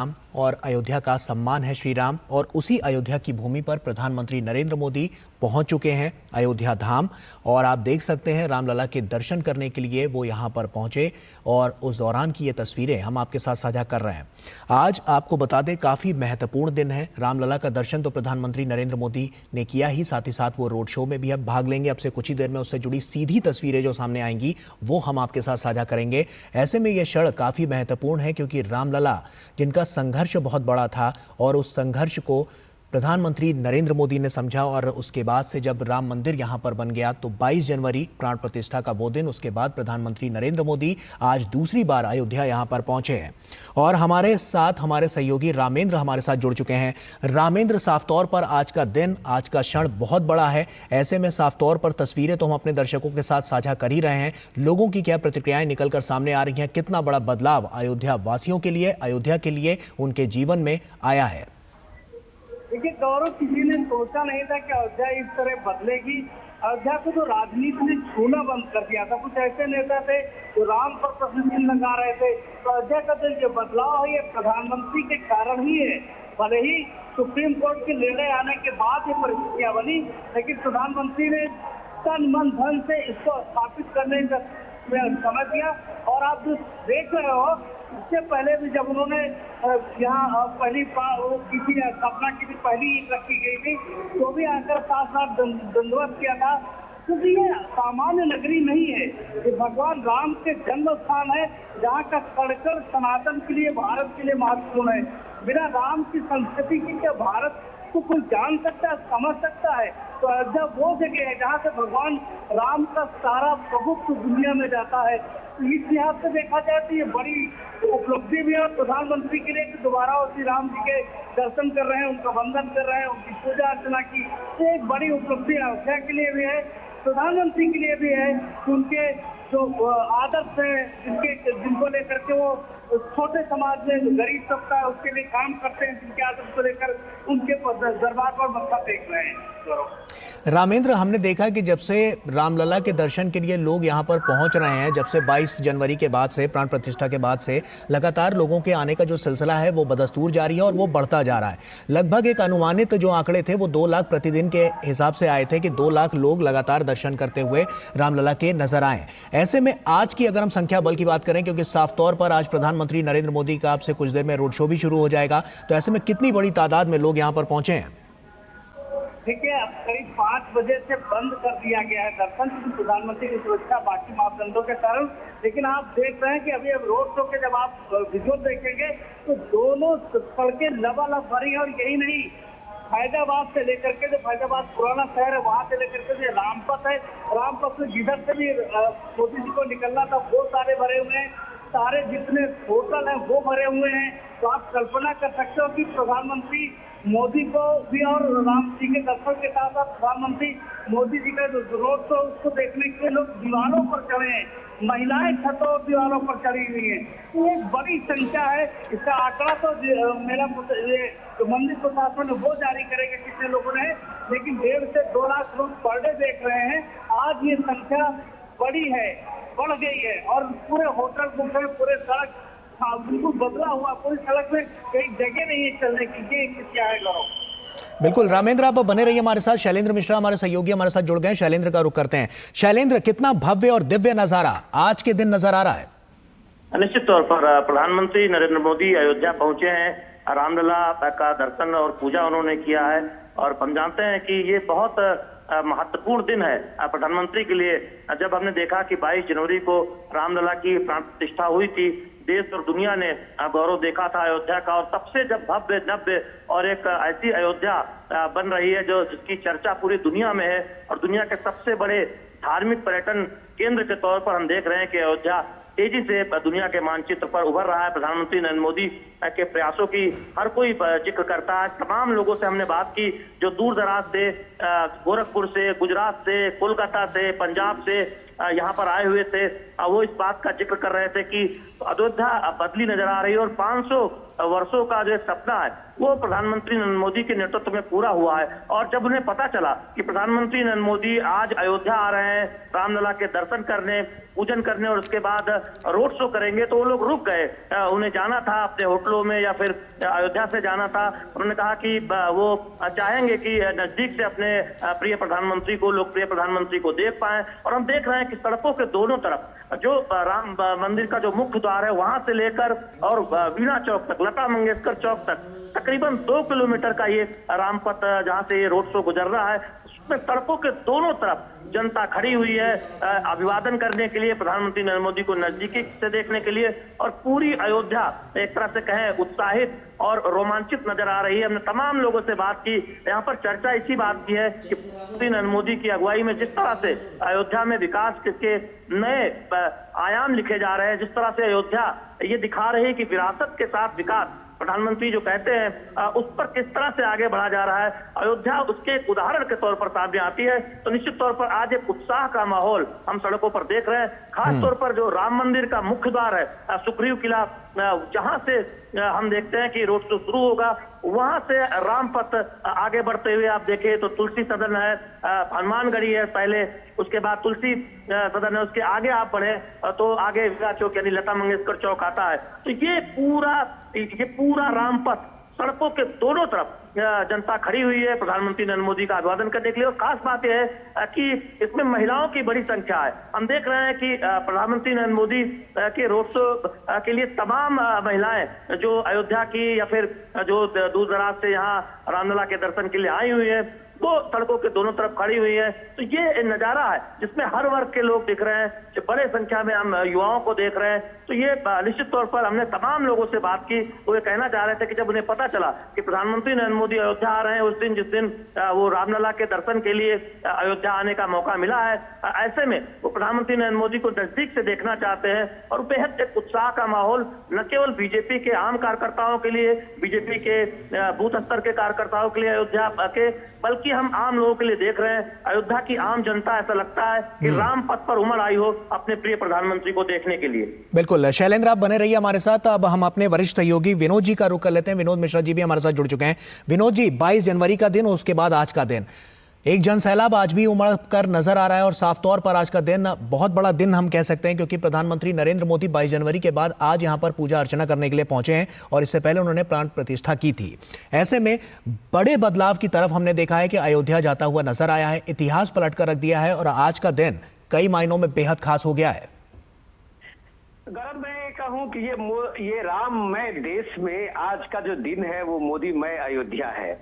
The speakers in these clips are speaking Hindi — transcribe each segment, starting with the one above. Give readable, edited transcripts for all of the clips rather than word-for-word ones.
राम और अयोध्या का सम्मान है श्री राम। और उसी अयोध्या की भूमि पर प्रधानमंत्री नरेंद्र मोदी पहुंच चुके हैं, अयोध्या धाम। और आप देख सकते हैं रामलला के दर्शन करने के लिए वो यहां पर पहुंचे और उस दौरान की ये तस्वीरें हम आपके साथ साझा कर रहे हैं। आज आपको बता दें काफ़ी महत्वपूर्ण दिन है। रामलला का दर्शन तो प्रधानमंत्री नरेंद्र मोदी ने किया ही, साथ ही साथ वो रोड शो में भी अब भाग लेंगे। अब से कुछ ही देर में उससे जुड़ी सीधी तस्वीरें जो सामने आएंगी वो हम आपके साथ साझा करेंगे। ऐसे में ये क्षण काफ़ी महत्वपूर्ण है क्योंकि रामलला जिनका संघर्ष बहुत बड़ा था और उस संघर्ष को प्रधानमंत्री नरेंद्र मोदी ने समझा और उसके बाद से जब राम मंदिर यहां पर बन गया तो 22 जनवरी प्राण प्रतिष्ठा का वो दिन, उसके बाद प्रधानमंत्री नरेंद्र मोदी आज दूसरी बार अयोध्या यहां पर पहुंचे हैं। और हमारे साथ हमारे सहयोगी रामेंद्र हमारे साथ जुड़ चुके हैं। रामेंद्र, साफ तौर पर आज का दिन, आज का क्षण बहुत बड़ा है। ऐसे में साफ तौर पर तस्वीरें तो हम अपने दर्शकों के साथ साझा कर ही रहे हैं। लोगों की क्या प्रतिक्रियाएं निकलकर सामने आ रही हैं, कितना बड़ा बदलाव अयोध्या वासियों के लिए, अयोध्या के लिए, उनके जीवन में आया है। देखिए गौरव, किसी ने सोचा नहीं था कि अयोध्या इस तरह बदलेगी। अयोध्या को तो राजनीति ने छूना बंद कर दिया था। कुछ ऐसे नेता थे जो राम पर प्रश्न चिन्ह लगा रहे थे। तो अयोध्या का जो बदलाव है ये प्रधानमंत्री के कारण ही है। भले ही सुप्रीम कोर्ट के निर्णय आने के बाद ये परिस्थितियां बनी, लेकिन प्रधानमंत्री ने तन मन धन से इसको स्थापित करने का समय दिया। और आप जो देख रहे हो, इससे पहले भी जब उन्होंने यहाँ पहली किसी स्थापना की थी, पहली ईंट रखी गई थी, तो भी आकर साथ साथ दंडवत किया था। क्योंकि ये सामान्य नगरी नहीं है, ये भगवान राम के जन्म स्थान है, जहाँ का कड़कर सनातन के लिए, भारत के लिए महत्वपूर्ण है। बिना राम की संस्कृति की क्या भारत को कोई जान सकता है, समझ सकता है? तो अयोध्या वो जगह है जहाँ से भगवान राम का सारा प्रभुत्व दुनिया में जाता है। तो इस लिहाज से देखा जाए तो ये बड़ी उपलब्धि भी है प्रधानमंत्री के लिए कि दोबारा श्री राम जी के दर्शन कर रहे हैं, उनका वंदन कर रहे हैं, उनकी पूजा अर्चना की। तो एक बड़ी उपलब्धि अयोध्या के लिए भी है, प्रधानमंत्री के लिए भी है। उनके जो आदर्श है जिनको लेकर के वो छोटे समाज में जो गरीब तबका है उसके लिए काम करते हैं, जिनके आदर्श को लेकर उनके दरबार पर मत्था टेक रहे हैं। रामेंद्र, हमने देखा कि जब से रामलला के दर्शन के लिए लोग यहां पर पहुंच रहे हैं, जब से 22 जनवरी के बाद से, प्राण प्रतिष्ठा के बाद से लगातार लोगों के आने का जो सिलसिला है वो बदस्तूर जारी है और वो बढ़ता जा रहा है। लगभग एक अनुमानित जो आंकड़े थे वो 2 लाख प्रतिदिन के हिसाब से आए थे कि 2 लाख लोग लगातार दर्शन करते हुए रामलला के नजर आए। ऐसे में आज की अगर हम संख्या बल की बात करें, क्योंकि साफ तौर पर आज प्रधानमंत्री नरेंद्र मोदी का आपसे कुछ देर में रोड शो भी शुरू हो जाएगा, तो ऐसे में कितनी बड़ी तादाद में लोग यहाँ पर पहुंचे हैं? देखिए, अब करीब 5 बजे से बंद कर दिया गया है दर्शन, प्रधानमंत्री की सुरक्षा बाकी मापदंडों के कारण। लेकिन आप देख रहे हैं कि अभी अब रोड शो के जब आप विजुअल देखेंगे तो दोनों सड़कें लबालब भरी है। और यही नहीं, फैजाबाद से लेकर के, जो फैजाबाद पुराना शहर है, वहां से लेकर के जो रामपथ है, रामपथ से जिधर से भी मोदी जी को निकलना था वो सारे भरे हुए हैं। सारे जितने होटल हैं वो भरे हुए हैं। तो आप कल्पना कर सकते हो कि प्रधानमंत्री मोदी को भी और राम जी के दर्शन के साथ साथ प्रधानमंत्री मोदी जी का जो रोड शो उसको देखने के लिए लोग दीवारों पर चढ़े हैं, महिलाएं छतों और दीवारों पर चढ़ी हुई हैं। तो एक बड़ी संख्या है। इसका आंकड़ा तो मेरा मंदिर प्रशासन ने वो जारी करेगा कितने लोगों ने, लेकिन 1.5 से 2 लाख लोग पर डे देख रहे हैं। आज ये संख्या बड़ी है, बढ़ गई है। और पूरे होटल बुक, पूरे सड़क बिल्कुल बदला हुआ, पूरी सड़क में कई जगह नहीं है चलने की। ये क्या है गौरव? बिल्कुल रामेंद्र, आप बने रहिए हमारे साथ। शैलेंद्र मिश्रा हमारे सहयोगी हमारे साथ जुड़ गए। शैलेंद्र का रुख करते हैं। शैलेंद्र, कितना भव्य और दिव्य नजारा आज के दिन नजर आ रहा है? निश्चित तौर पर प्रधानमंत्री नरेंद्र मोदी अयोध्या पहुंचे हैं। रामलला का दर्शन और पूजा उन्होंने किया है। और हम जानते हैं कि ये बहुत महत्वपूर्ण दिन है प्रधानमंत्री के लिए। जब हमने देखा कि 22 जनवरी को रामलला की प्राण प्रतिष्ठा हुई थी, देश और दुनिया ने गौरव देखा था अयोध्या का। और तब से जब भव्य नव्य और एक ऐसी अयोध्या बन रही है जो जिसकी चर्चा पूरी दुनिया में है और दुनिया के सबसे बड़े धार्मिक पर्यटन केंद्र के तौर पर हम देख रहे हैं कि अयोध्या तेजी से दुनिया के मानचित्र पर उभर रहा है। प्रधानमंत्री नरेंद्र मोदी के प्रयासों की हर कोई जिक्र करता है। तमाम लोगों से हमने बात की जो दूर दराज से, गोरखपुर से, गुजरात से, कोलकाता से, पंजाब से यहाँ पर आए हुए थे। वो इस बात का जिक्र कर रहे थे कि अयोध्या बदली नजर आ रही है और 500 वर्षों का जो सपना है वो प्रधानमंत्री नरेंद्र मोदी के नेतृत्व में पूरा हुआ है। और जब उन्हें पता चला कि प्रधानमंत्री नरेंद्र मोदी आज अयोध्या आ रहे हैं रामलला के दर्शन करने, पूजन करने और उसके बाद रोड शो करेंगे, तो वो लोग रुक गए। उन्हें जाना था अपने होटलों में या फिर अयोध्या से जाना था। उन्होंने कहा कि वो चाहेंगे कि नजदीक से अपने प्रिय प्रधानमंत्री को, लोकप्रिय प्रधानमंत्री को देख पाए। और हम देख रहे हैं कि सड़कों के दोनों तरफ जो राम मंदिर का जो मुख्य द्वार है वहां से लेकर और वीणा चौक तक, लता मंगेशकर चौक तक तकरीबन 2 किलोमीटर का ये रामपथ जहां से ये रोड शो गुजर रहा है, उसमें सड़कों के दोनों तरफ जनता खड़ी हुई है अभिवादन करने के लिए, प्रधानमंत्री नरेंद्र मोदी को नजदीकी से देखने के लिए। और पूरी अयोध्या एक तरह से कहें उत्साहित और रोमांचित नजर आ रही है। हमने तमाम लोगों से बात की, यहाँ पर चर्चा इसी बात की है कि प्रधानमंत्री नरेंद्र मोदी की अगुवाई में जिस तरह से अयोध्या में विकास के नए आयाम लिखे जा रहे हैं, जिस तरह से अयोध्या ये दिखा रही है कि विरासत के साथ विकास प्रधानमंत्री जो कहते हैं उस पर किस तरह से आगे बढ़ा जा रहा है, अयोध्या उसके एक उदाहरण के तौर पर सामने आती है। तो निश्चित तौर पर आज एक उत्साह का माहौल हम सड़कों पर देख रहे हैं। खास तौर पर जो राम मंदिर का मुख्य द्वार है सुग्रीव किला, जहां से हम देखते हैं कि रोड शो शुरू होगा, वहां से रामपथ आगे बढ़ते हुए आप देखें तो तुलसी सदन है, हनुमानगढ़ी है पहले, उसके बाद तुलसी सदन है, उसके आगे आप बढ़े तो आगे वीणा चौक यानी लता मंगेशकर चौक आता है। तो ये पूरा रामपथ सड़कों के दोनों तरफ जनता खड़ी हुई है प्रधानमंत्री नरेंद्र मोदी का अभिवादन करने के लिए। और खास बात यह है कि इसमें महिलाओं की बड़ी संख्या है। हम देख रहे हैं कि प्रधानमंत्री नरेंद्र मोदी के रोड शो के लिए तमाम महिलाएं जो अयोध्या की या फिर जो दूर दराज से यहाँ रामलला के दर्शन के लिए आई हुई है, वो सड़कों के दोनों तरफ खड़ी हुई है। तो ये नजारा है जिसमें हर वर्ग के लोग दिख रहे हैं, जो बड़े संख्या में हम युवाओं को देख रहे हैं। तो ये निश्चित तौर पर हमने तमाम लोगों से बात की, वो ये कहना चाह रहे थे कि जब उन्हें पता चला कि प्रधानमंत्री नरेंद्र मोदी अयोध्या आ रहे हैं उस दिन जिस दिन वो रामलला के दर्शन के लिए अयोध्या आने का मौका मिला है, ऐसे में वो प्रधानमंत्री नरेंद्र मोदी को नजदीक से देखना चाहते हैं। और बेहद एक उत्साह का माहौल न केवल बीजेपी के आम कार्यकर्ताओं के लिए, बीजेपी के बूथ स्तर के कार्यकर्ताओं के लिए अयोध्या के, बल्कि हम आम लोगों के लिए देख रहे हैं। अयोध्या की आम जनता ऐसा लगता है कि राम पथ पर उमड़ आई हो अपने प्रिय प्रधानमंत्री को देखने के लिए। बिल्कुल शैलेंद्र, आप बने रहिए हमारे साथ। अब हम अपने वरिष्ठ सहयोगी विनोद जी का रुख कर लेते हैं। विनोद मिश्रा जी भी हमारे साथ जुड़ चुके हैं। विनोद जी, 22 जनवरी का दिन, उसके बाद आज का दिन, एक जन सैलाब आज भी उमड़ कर नजर आ रहा है और साफ तौर पर आज का दिन बहुत बड़ा दिन हम कह सकते हैं, क्योंकि प्रधानमंत्री नरेंद्र मोदी 22 जनवरी के बाद आज यहां पर पूजा अर्चना करने के लिए पहुंचे हैं और इससे पहले उन्होंने प्राण प्रतिष्ठा की थी। ऐसे में बड़े बदलाव की तरफ हमने देखा है कि अयोध्या जाता हुआ नजर आया है, इतिहास पलट कर रख दिया है और आज का दिन कई मायनों में बेहद खास हो गया है। गौरव, मैं कहूं कि ये राममय देश में आज का जो दिन है वो मोदीमय अयोध्या है।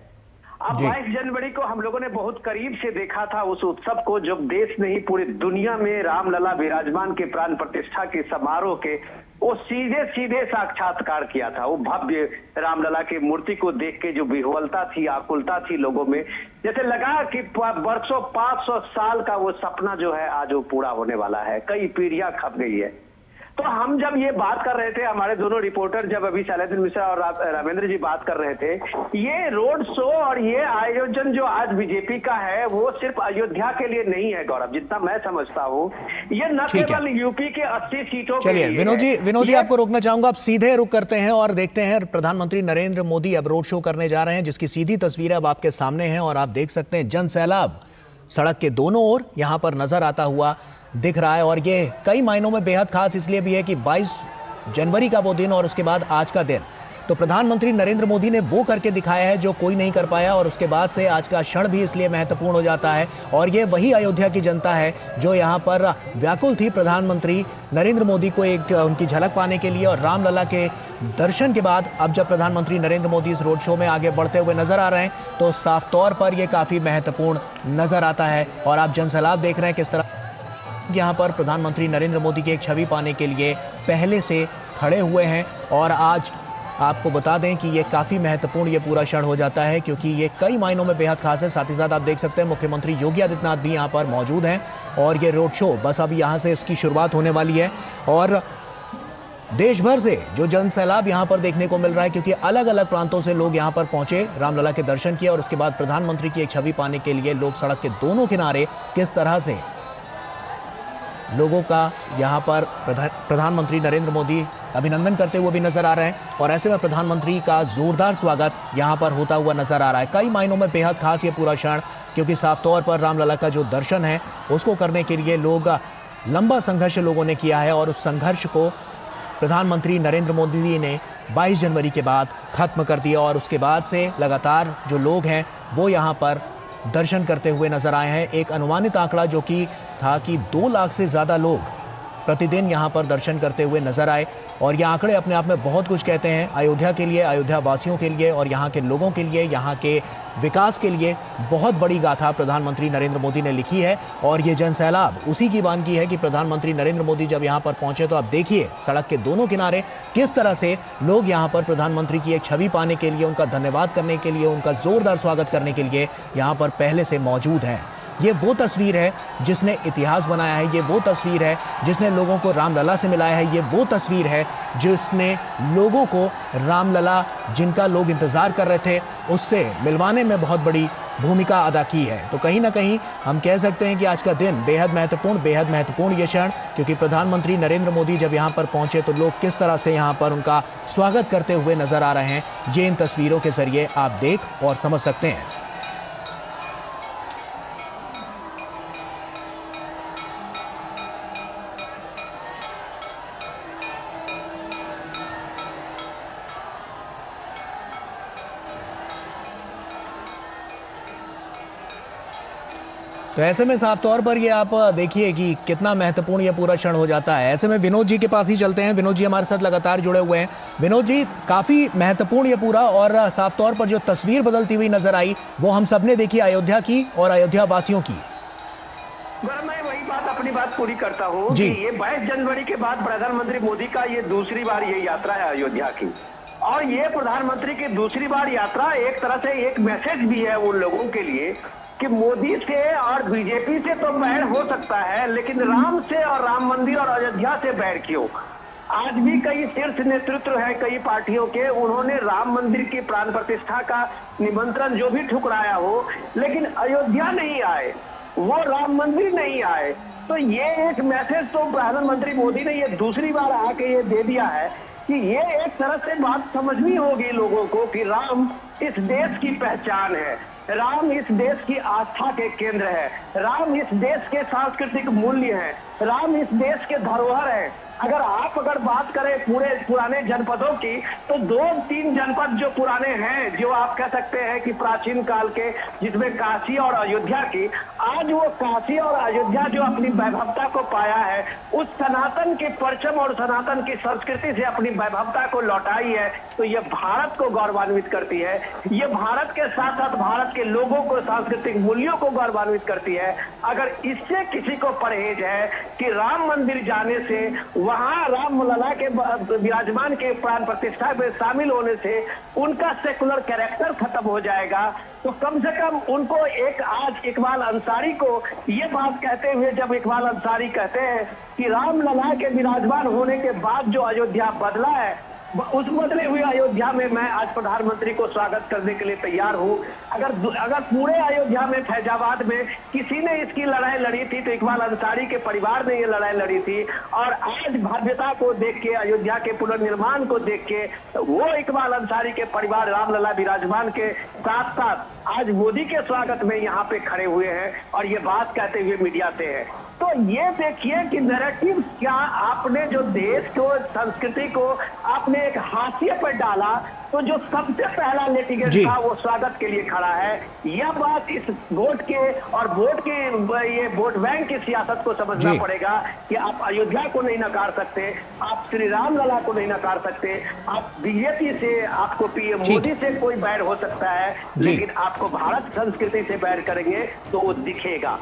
अब 22 जनवरी को हम लोगों ने बहुत करीब से देखा था उस उत्सव को, जब देश नहीं पूरी दुनिया में रामलला विराजमान के प्राण प्रतिष्ठा के समारोह के वो सीधे साक्षात्कार किया था। वो भव्य रामलला की मूर्ति को देख के जो विह्वलता थी, आकुलता थी लोगों में, जैसे लगा कि वर्षों 500 साल का वो सपना जो है आज वो पूरा होने वाला है, कई पीढ़ियां खप गई है। तो हम जब ये बात कर रहे थे, हमारे दोनों रिपोर्टर जब अभी शैलेंद्र मिश्रा और रामेंद्र जी बात कर रहे थे, ये रोड शो और ये आयोजन जो आज बीजेपी का है वो सिर्फ अयोध्या के लिए नहीं है गौरव, जितना मैं समझता हूँ। ये न केवल यूपी के 80 सीटों के लिए। विनोद जी आपको रोकना चाहूंगा, आप सीधे रुक करते हैं और देखते हैं प्रधानमंत्री नरेंद्र मोदी अब रोड शो करने जा रहे हैं, जिसकी सीधी तस्वीर अब आपके सामने है और आप देख सकते हैं जन सैलाब सड़क के दोनों ओर यहां पर नजर आता हुआ दिख रहा है। और ये कई मायनों में बेहद खास इसलिए भी है कि 22 जनवरी का वो दिन और उसके बाद आज का दिन, तो प्रधानमंत्री नरेंद्र मोदी ने वो करके दिखाया है जो कोई नहीं कर पाया और उसके बाद से आज का क्षण भी इसलिए महत्वपूर्ण हो जाता है। और ये वही अयोध्या की जनता है जो यहाँ पर व्याकुल थी प्रधानमंत्री नरेंद्र मोदी को एक उनकी झलक पाने के लिए। और रामलला के दर्शन के बाद अब जब प्रधानमंत्री नरेंद्र मोदी इस रोड शो में आगे बढ़ते हुए नजर आ रहे हैं तो साफ तौर पर यह काफी महत्वपूर्ण नजर आता है। और आप जनसैलाब देख रहे हैं किस तरह यहाँ पर प्रधानमंत्री नरेंद्र मोदी की एक छवि पाने के लिए पहले से खड़े हुए हैं। और आज आपको बता दें कि ये काफ़ी महत्वपूर्ण ये पूरा क्षण हो जाता है, क्योंकि ये कई मायनों में बेहद खास है। साथ ही साथ आप देख सकते हैं मुख्यमंत्री योगी आदित्यनाथ भी यहाँ पर मौजूद हैं और ये रोड शो बस अब यहाँ से इसकी शुरुआत होने वाली है। और देश भर से जो जन सैलाब यहाँ पर देखने को मिल रहा है, क्योंकि अलग अलग प्रांतों से लोग यहाँ पर पहुंचे, रामलला के दर्शन किए और उसके बाद प्रधानमंत्री की एक छवि पाने के लिए लोग सड़क के दोनों किनारे किस तरह से लोगों का यहाँ पर प्रधानमंत्री नरेंद्र मोदी अभिनंदन करते हुए भी नजर आ रहे हैं और ऐसे में प्रधानमंत्री का जोरदार स्वागत यहाँ पर होता हुआ नजर आ रहा है। कई मायनों में बेहद खास ये पूरा क्षण, क्योंकि साफ तौर पर रामलला का जो दर्शन है उसको करने के लिए लंबा संघर्ष लोगों ने किया है और उस संघर्ष को प्रधानमंत्री नरेंद्र मोदी ने 22 जनवरी के बाद खत्म कर दिया और उसके बाद से लगातार जो लोग हैं वो यहाँ पर दर्शन करते हुए नजर आए हैं। एक अनुमानित आंकड़ा जो कि था कि 2 लाख से ज़्यादा लोग प्रतिदिन यहाँ पर दर्शन करते हुए नजर आए और ये आंकड़े अपने आप में बहुत कुछ कहते हैं अयोध्या के लिए, अयोध्या वासियों के लिए और यहाँ के लोगों के लिए, यहाँ के विकास के लिए। बहुत बड़ी गाथा प्रधानमंत्री नरेंद्र मोदी ने लिखी है और ये जनसैलाब उसी की वानगी है कि प्रधानमंत्री नरेंद्र मोदी जब यहाँ पर पहुंचे तो आप देखिए सड़क के दोनों किनारे किस तरह से लोग यहाँ पर प्रधानमंत्री की एक छवि पाने के लिए, उनका धन्यवाद करने के लिए, उनका जोरदार स्वागत करने के लिए यहाँ पर पहले से मौजूद हैं। ये वो तस्वीर है जिसने इतिहास बनाया है, ये वो तस्वीर है जिसने लोगों को रामलला से मिलाया है, ये वो तस्वीर है जिसने लोगों को रामलला जिनका लोग इंतजार कर रहे थे उससे मिलवाने में बहुत बड़ी भूमिका अदा की है। तो कहीं ना कहीं हम कह सकते हैं कि आज का दिन बेहद महत्वपूर्ण ये क्षण, क्योंकि प्रधानमंत्री नरेंद्र मोदी जब यहाँ पर पहुंचे तो लोग किस तरह से यहाँ पर उनका स्वागत करते हुए नजर आ रहे हैं, ये इन तस्वीरों के जरिए आप देख और समझ सकते हैं। तो ऐसे में साफ तौर पर ये आप देखिए कि कितना महत्वपूर्ण ये पूरा क्षण हो जाता है। ऐसे में विनोद जी के पास ही चलते हैं। विनोद जी हमारे साथ लगातार जुड़े हुए हैं। विनोद जी, काफ़ी महत्वपूर्ण ये पूरा और साफ तौर पर जो तस्वीर बदलती हुई नजर आई वो हम सबने देखी अयोध्या की और अयोध्या वासियों की। मैं वही अपनी बात पूरी करता हूँ कि ये 22 जनवरी के बाद प्रधानमंत्री मोदी का ये दूसरी बार ये यात्रा है अयोध्या की, और ये प्रधानमंत्री की दूसरी बार यात्रा एक तरह से एक मैसेज भी है उन लोगों के लिए कि मोदी से और बीजेपी से तो बैर हो सकता है, लेकिन राम से और राम मंदिर और अयोध्या से बैर क्यों। आज भी कई शीर्ष नेतृत्व है कई पार्टियों के, उन्होंने राम मंदिर की प्राण प्रतिष्ठा का निमंत्रण जो भी ठुकराया हो, लेकिन अयोध्या नहीं आए, वो राम मंदिर नहीं आए। तो ये एक मैसेज तो प्रधानमंत्री मोदी ने ये दूसरी बार आके ये दे दिया है कि ये एक तरह से बात समझनी होगी लोगों को कि राम इस देश की पहचान है, राम इस देश की आस्था के केंद्र है, राम इस देश के सांस्कृतिक मूल्य है, राम इस देश के धरोहर है। अगर बात करें पूरे पुराने जनपदों की, तो 2-3 जनपद जो पुराने हैं, जो आप कह सकते हैं कि प्राचीन काल के, जिसमें काशी और अयोध्या की, आज वो काशी और अयोध्या जो अपनी वैभवता को पाया है, उस सनातन के परचम और सनातन की संस्कृति से अपनी वैभवता को लौटाई है, तो ये भारत को गौरवान्वित करती है। ये भारत के साथ साथ भारत के लोगों को, सांस्कृतिक मूल्यों को गौरवान्वित करती है। अगर इससे किसी को परहेज है कि राम मंदिर जाने से, वहां रामलला के विराजमान के प्राण प्रतिष्ठा में शामिल होने से उनका सेकुलर कैरेक्टर खत्म हो जाएगा, तो कम से कम उनको आज इकबाल अंसारी को ये बात कहते हुए, जब इकबाल अंसारी कहते हैं कि रामलला के विराजमान होने के बाद जो अयोध्या बदला है, उस बदले हुए अयोध्या में मैं आज प्रधानमंत्री को स्वागत करने के लिए तैयार हूं। अगर पूरे अयोध्या में, फैजाबाद में किसी ने इसकी लड़ाई लड़ी थी तो इकबाल अंसारी के परिवार ने ये लड़ाई लड़ी थी, और आज भव्यता को देख के, अयोध्या के पुनर्निर्माण को देख के, वो इकबाल अंसारी के परिवार रामलला विराजमान के साथ साथ आज मोदी के स्वागत में यहाँ पे खड़े हुए हैं और ये बात कहते हुए मीडिया से है। तो ये देखिए कि नैरेटिव क्या आपने जो देश को, संस्कृति को आपने एक हाशिए पर डाला, तो जो सबसे पहला लिटिगेंट था वो स्वागत के लिए खड़ा है। यह बात इस वोट के और ये वोट बैंक की सियासत को समझना पड़ेगा कि आप अयोध्या को नहीं नकार सकते, आप श्री रामलला को नहीं नकार सकते, आप बीजेपी से, आपको पीएम मोदी से कोई बैर हो सकता है, लेकिन आपको भारत संस्कृति से बैर करेंगे तो वो दिखेगा।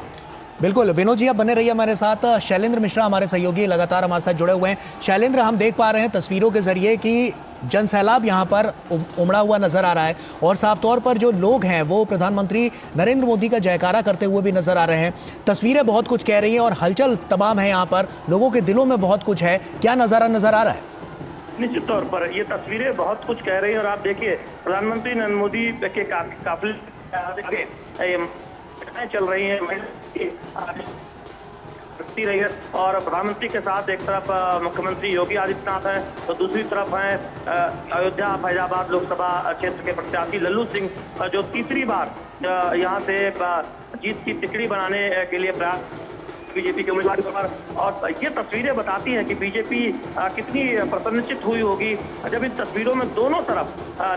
बिल्कुल विनोद जी, आप बने रहिए हमारे साथ। शैलेंद्र मिश्रा हमारे सहयोगी लगातार हमारे साथ जुड़े हुए हैं। शैलेंद्र, हम देख पा रहे हैं तस्वीरों के जरिए कि जनसैलाब यहाँ पर उमड़ा हुआ नजर आ रहा है और साफ तौर पर जो लोग हैं वो प्रधानमंत्री नरेंद्र मोदी का जयकारा करते हुए भी नजर आ रहे हैं। तस्वीरें बहुत कुछ कह रही हैं और हलचल तमाम है, यहाँ पर लोगों के दिलों में बहुत कुछ है। क्या नजारा नजर आ रहा है? निश्चित तौर पर ये तस्वीरें बहुत कुछ कह रही हैं और आप देखिए प्रधानमंत्री नरेंद्र मोदी के काफिले चल रही है। होती रही है। और प्रधानमंत्री के साथ एक तरफ मुख्यमंत्री योगी आदित्यनाथ हैं, तो दूसरी तरफ हैं अयोध्या फैजाबाद लोकसभा क्षेत्र के प्रत्याशी लल्लू सिंह, जो तीसरी बार यहाँ से जीत की तिकड़ी बनाने के लिए प्रयास बीजेपी के उम्मीदवार पर। और ये तस्वीरें बताती हैं कि बीजेपी कितनी प्रसन्नचित हुई होगी जब इन तस्वीरों में दोनों तरफ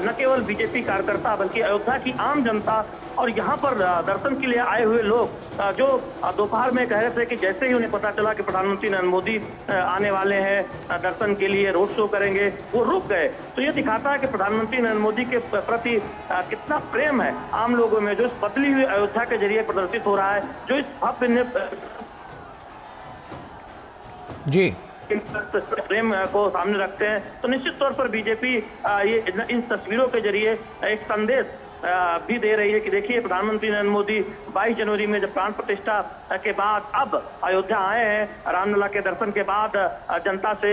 न केवल बीजेपी कार्यकर्ता बल्कि अयोध्या की आम जनता और यहाँ पर दर्शन के लिए आए हुए लोग जो दोपहर में कह रहे थे कि जैसे ही उन्हें पता चला कि प्रधानमंत्री नरेंद्र मोदी आने वाले हैं दर्शन के लिए, रोड शो करेंगे, वो रुक गए। तो ये दिखाता है कि प्रधानमंत्री नरेंद्र मोदी के प्रति कितना प्रेम है आम लोगों में, जो इस बदली हुई अयोध्या के जरिए प्रदर्शित हो रहा है, जो इस भव्य जी प्रेम को सामने रखते हैं। तो निश्चित तौर पर बीजेपी ये इन तस्वीरों के जरिए एक संदेश भी दे रही है कि देखिए प्रधानमंत्री नरेंद्र मोदी 22 जनवरी में जब प्राण प्रतिष्ठा के बाद अब अयोध्या आए हैं, रामलला के दर्शन के बाद जनता से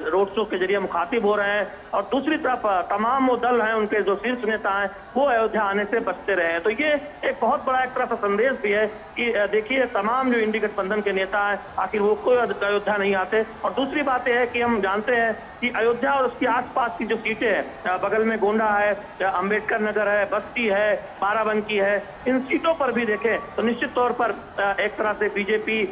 रोड शो के जरिए मुखातिब हो रहे हैं। और दूसरी तरफ तमाम वो दल हैं, उनके जो शीर्ष नेता हैं, वो अयोध्या आने से बचते रहे हैं। तो ये एक बहुत बड़ा एक तरह का संदेश भी है कि देखिए तमाम जो इंडी गठबंधन के नेता हैं आखिर वो कोई अयोध्या नहीं आते। और दूसरी बात यह है कि हम जानते हैं कि अयोध्या और उसके आसपास की जो सीटें हैं, बगल में गोंडा है, अंबेडकर नगर है, बस्ती है, बाराबंकी है, इन सीटों पर भी देखें तो निश्चित तौर पर एक तरह से बीजेपी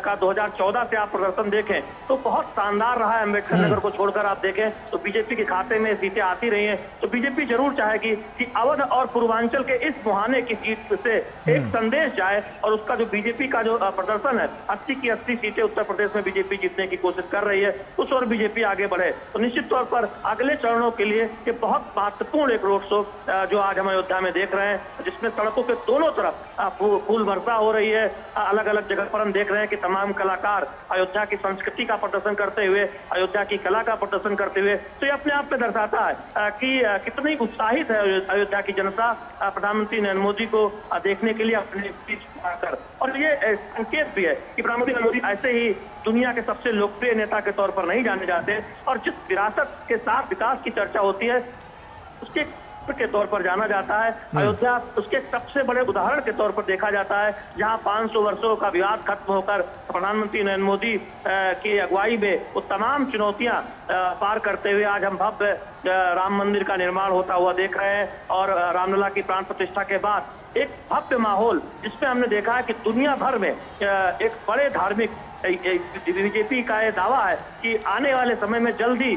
का 2014 से आप प्रदर्शन देखें तो बहुत शानदार रहा है। अंबेडकर नगर को छोड़कर आप देखें तो बीजेपी के खाते में सीटें आती रही हैं। तो बीजेपी जरूर चाहेगी कि अवध और पूर्वांचल के इस मुहाने की सीट से एक संदेश जाए और उसका जो बीजेपी का जो प्रदर्शन है 80 की 80 सीटें उत्तर प्रदेश में बीजेपी जीतने की कोशिश कर रही है, उस और बीजेपी आगे बढ़े। तो निश्चित तौर पर अगले चरणों के लिए ये बहुत महत्वपूर्ण एक रोड शो जो आज हम अयोध्या में देख रहे हैं, जिसमें सड़कों के दोनों तरफ फूल वर्षा हो रही है। अलग अलग जगह पर हम देख रहे हैं कि तमाम कलाकार अयोध्या की संस्कृति का प्रदर्शन करते हुए, अयोध्या की कला का प्रदर्शन करते हुए, तो ये अपने आप में दर्शाता है कि कितनी उत्साहित है अयोध्या की जनता प्रधानमंत्री नरेंद्र मोदी को देखने के लिए अपने बीच आकर। और ये संकेत भी है कि प्रधानमंत्री नरेंद्र मोदी ऐसे ही दुनिया के सबसे लोकप्रिय नेता के तौर पर नहीं जाने जाते, और जिस विरासत के साथ विकास की चर्चा होती है उसके के तौर पर जाना जाता है। अयोध्या उसके सबसे बड़े उदाहरण के तौर पर देखा जाता है, जहां 500 वर्षों का विवाद खत्म होकर प्रधानमंत्री नरेंद्र मोदी की अगुवाई में वो तमाम चुनौतियां पार करते हुए आज हम भव्य राम मंदिर का निर्माण होता हुआ देख रहे हैं। और रामलला की प्राण प्रतिष्ठा के बाद एक भव्य माहौल जिसमें हमने देखा है कि दुनिया भर में एक बड़े धार्मिक बीजेपी का यह दावा है कि आने वाले समय में जल्दी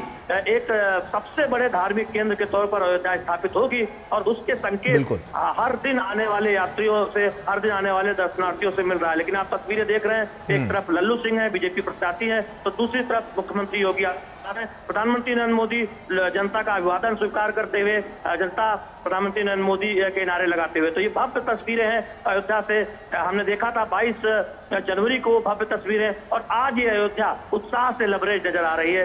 एक सबसे बड़े धार्मिक केंद्र के तौर पर अयोध्या स्थापित होगी। और उसके संकेत हर दिन आने वाले यात्रियों से, हर दिन आने वाले दर्शनार्थियों से मिल रहा है। लेकिन आप तस्वीरें देख रहे हैं, एक तरफ लल्लू सिंह है, बीजेपी प्रत्याशी है, तो दूसरी तरफ मुख्यमंत्री योगी आदित्यनाथ है। प्रधानमंत्री नरेंद्र मोदी जनता का अभिवादन स्वीकार करते हुए, जनता प्रधानमंत्री नरेंद्र मोदी के नारे लगाते हुए। तो ये भव्य तस्वीरें हैं अयोध्या से। हमने देखा था 22 जनवरी को भव्य तस्वीरें, और आज ये अयोध्या उत्साह से लबरेज नजर आ रही है,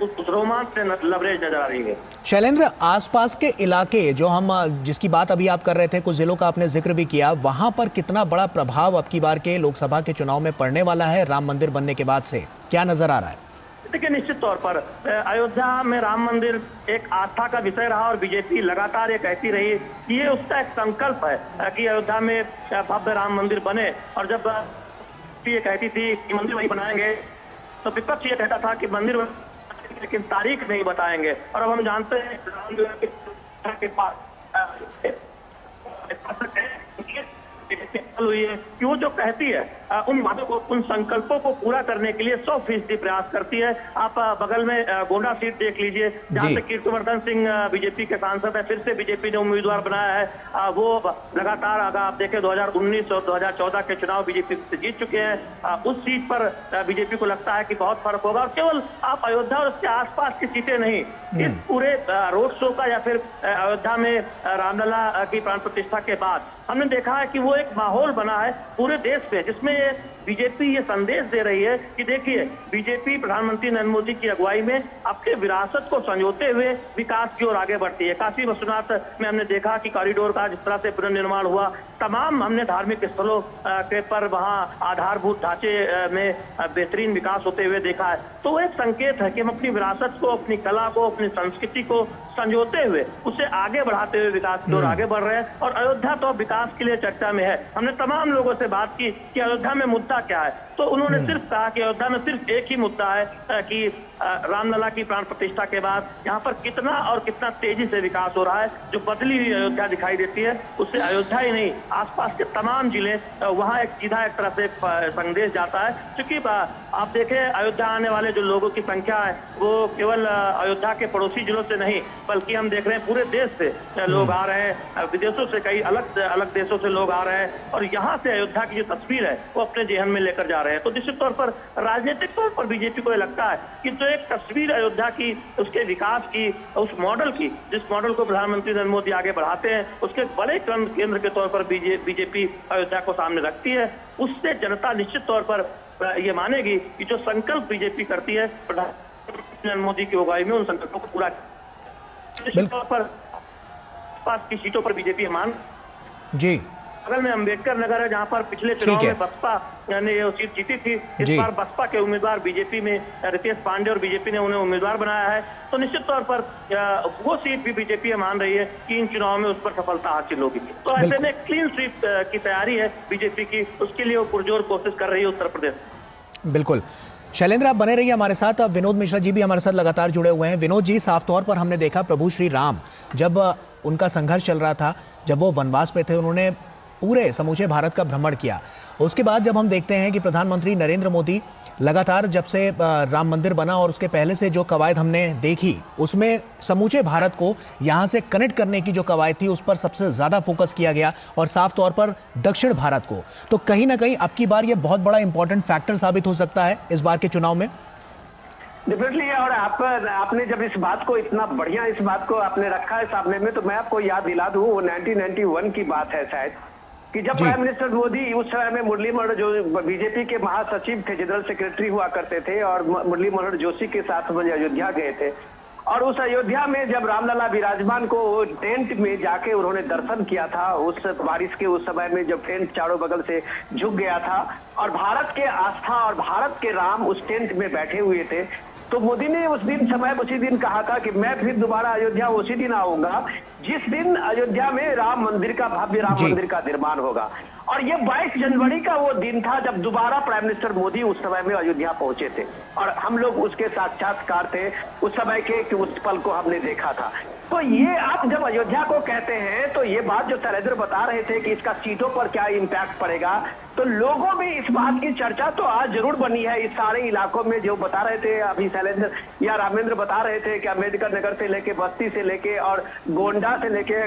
उस रोमांच से लबरेज नजर आ रही है। शैलेंद्र, आसपास के इलाके जो हम जिसकी बात अभी आप कर रहे थे, कुछ जिलों का आपने जिक्र भी किया, वहां पर कितना बड़ा प्रभाव अब की बार के लोकसभा के चुनाव में पड़ने वाला है राम मंदिर बनने के बाद से, क्या नजर आ रहा है? देखिए निश्चित तौर पर अयोध्या में राम मंदिर एक आस्था का विषय रहा और बीजेपी लगातार ये कहती रही कि ये उसका एक संकल्प है कि अयोध्या में भव्य राम मंदिर बने। और जब ये कहती थी कि मंदिर वही बनाएंगे तो विपक्ष ये कहता था कि मंदिर लेकिन तारीख नहीं बताएंगे। और अब हम जानते हैं के पास हुई है कि वो जो कहती है उन वादों को, उन संकल्पों को पूरा करने के लिए 100% प्रयास करती है। आप बगल में गोंडा सीट देख लीजिए, जहां से कीर्तिवर्धन सिंह बीजेपी के सांसद है, फिर से बीजेपी ने उम्मीदवार बनाया है। वो लगातार अगर आप देखें 2019 और 2014 के चुनाव बीजेपी से जीत चुके हैं। उस सीट पर बीजेपी को लगता है कि बहुत फर्क होगा। और केवल आप अयोध्या और उसके आसपास की सीटें नहीं, इस पूरे रोड शो का या फिर अयोध्या में रामलला की प्राण प्रतिष्ठा के बाद हमने देखा है कि वो एक माहौल बना है पूरे देश पे, जिसमें बीजेपी ये संदेश दे रही है कि देखिए बीजेपी प्रधानमंत्री नरेंद्र मोदी की अगुवाई में अपने विरासत को संजोते हुए विकास की ओर आगे बढ़ती है। काशी विश्वनाथ में हमने देखा कि कॉरिडोर का जिस तरह से पुनर्निर्माण हुआ, तमाम हमने धार्मिक स्थलों के पर वहां आधारभूत ढांचे में बेहतरीन विकास होते हुए देखा है। तो वो एक संकेत है कि हम अपनी विरासत को, अपनी कला को, अपनी संस्कृति को संजोते हुए उसे आगे बढ़ाते हुए विकास की ओर आगे बढ़ रहे हैं। और अयोध्या तो विकास के लिए चर्चा में है। हमने तमाम लोगों से बात की कि अयोध्या में मुद्दा मुद्दा क्या है। तो उन्होंने सिर्फ कहा कि अयोध्या में सिर्फ एक ही मुद्दा है कि रामलला की प्राण प्रतिष्ठा के बाद यहाँ पर कितना और कितना तेजी से विकास हो रहा है। जो बदली हुई अयोध्या दिखाई देती है उससे अयोध्या ही नहीं, आसपास के तमाम जिले, वहाँ एक सीधा एक तरह से संदेश जाता है। क्योंकि आप देखें, अयोध्या आने वाले जो लोगों की संख्या है वो केवल अयोध्या के पड़ोसी जिलों से नहीं, बल्कि हम देख रहे हैं पूरे देश से लोग आ रहे हैं, विदेशों से कई अलग अलग देशों से लोग आ रहे हैं और यहाँ से अयोध्या की जो तस्वीर है वो अपने जेहन में लेकर जा रहे हैं। तो निश्चित तौर पर राजनीतिक तौर पर बीजेपी को लगता है कि जो एक तस्वीर अयोध्या की, उसके विकास की, उस मॉडल की, जिस मॉडल को प्रधानमंत्री नरेंद्र मोदी आगे बढ़ाते हैं, उसके बड़े केंद्र के तौर पर बीजेपी अयोध्या को सामने रखती है। उससे जनता निश्चित तौर पर ये मानेगी कि जो संकल्प बीजेपी करती है प्रधानमंत्री नरेंद्र मोदी की अगुवाई में, उन संकल्पों को पूरा निश्चित तौर पर पास की सीटों पर बीजेपी मान जी। बगल में अंबेडकर नगर है, जहां पर पिछले चुनाव में बसपा ने ये सीट जीती थी। इस बार बसपा के उम्मीदवार बीजेपी में रितेश पांडे और बीजेपी ने उन्हें उम्मीदवार बनाया है। तो निश्चित तौर पर वो सीट भी बीजेपी मान रही है कि इन चुनाव में उस पर सफलता हासिल होगी। तो ऐसे में क्लीन स्वीप की तैयारी है बीजेपी की, उसके लिए वो पुरजोर कोशिश कर रही है उत्तर प्रदेश। बिल्कुल। शैलेंद्र, आप बने रहिए हमारे साथ। अब विनोद मिश्रा जी भी हमारे साथ लगातार जुड़े हुए हैं। विनोद जी, साफ तौर पर हमने देखा प्रभु श्री राम जब उनका संघर्ष चल रहा था, जब वो वनवास पे थे, उन्होंने पूरे समूचे भारत का भ्रमण किया। उसके बाद जब हम देखते हैं कि प्रधानमंत्री नरेंद्र मोदी लगातार, जब से राम मंदिर बना और उसके पहले से जो कवायद हमने देखी, उसमें समूचे भारत को यहाँ से कनेक्ट करने की जो कवायद थी उस पर सबसे ज़्यादा फोकस किया गया और साफ तौर पर दक्षिण भारत को। तो कहीं ना कहीं अब की बार ये बहुत बड़ा इंपॉर्टेंट फैक्टर साबित हो सकता है इस बार के चुनाव में। डेफिनेटली। और आपने जब इस बात को, इतना बढ़िया इस बात को आपने रखा है सामने में, तो मैं आपको याद दिला दूं, वो 1991 की बात है शायद, कि जब प्राइम मिनिस्टर मोदी, उस समय में मुरली मनोहर जो बीजेपी के महासचिव थे, जनरल सेक्रेटरी हुआ करते थे, और मुरली मनोहर जोशी के साथ वो अयोध्या गए थे। और उस अयोध्या में जब रामलला विराजमान को टेंट में जाके उन्होंने दर्शन किया था, उस बारिश के उस समय में जब टेंट चारों बगल से झुक गया था और भारत के आस्था और भारत के राम उस टेंट में बैठे हुए थे, तो मोदी ने उस दिन उसी दिन कहा था कि मैं फिर दोबारा अयोध्या उसी दिन आऊंगा जिस दिन अयोध्या में राम मंदिर का, भव्य राम मंदिर का निर्माण होगा। और ये 22 जनवरी का वो दिन था जब दोबारा प्राइम मिनिस्टर मोदी उस समय में अयोध्या पहुंचे थे और हम लोग उसके साक्षात्कार थे उस समय के, कि उस पल को हमने देखा था। तो ये आप जब अयोध्या को कहते हैं, तो ये बात जो शैलेंद्र बता रहे थे कि इसका सीटों पर क्या इम्पैक्ट पड़ेगा, तो लोगों में इस बात की चर्चा तो आज जरूर बनी है। इस सारे इलाकों में जो बता रहे थे अभी शैलेंद्र या रामेंद्र बता रहे थे कि अम्बेडकर नगर से लेके, बस्ती से लेके और गोंडा से लेके,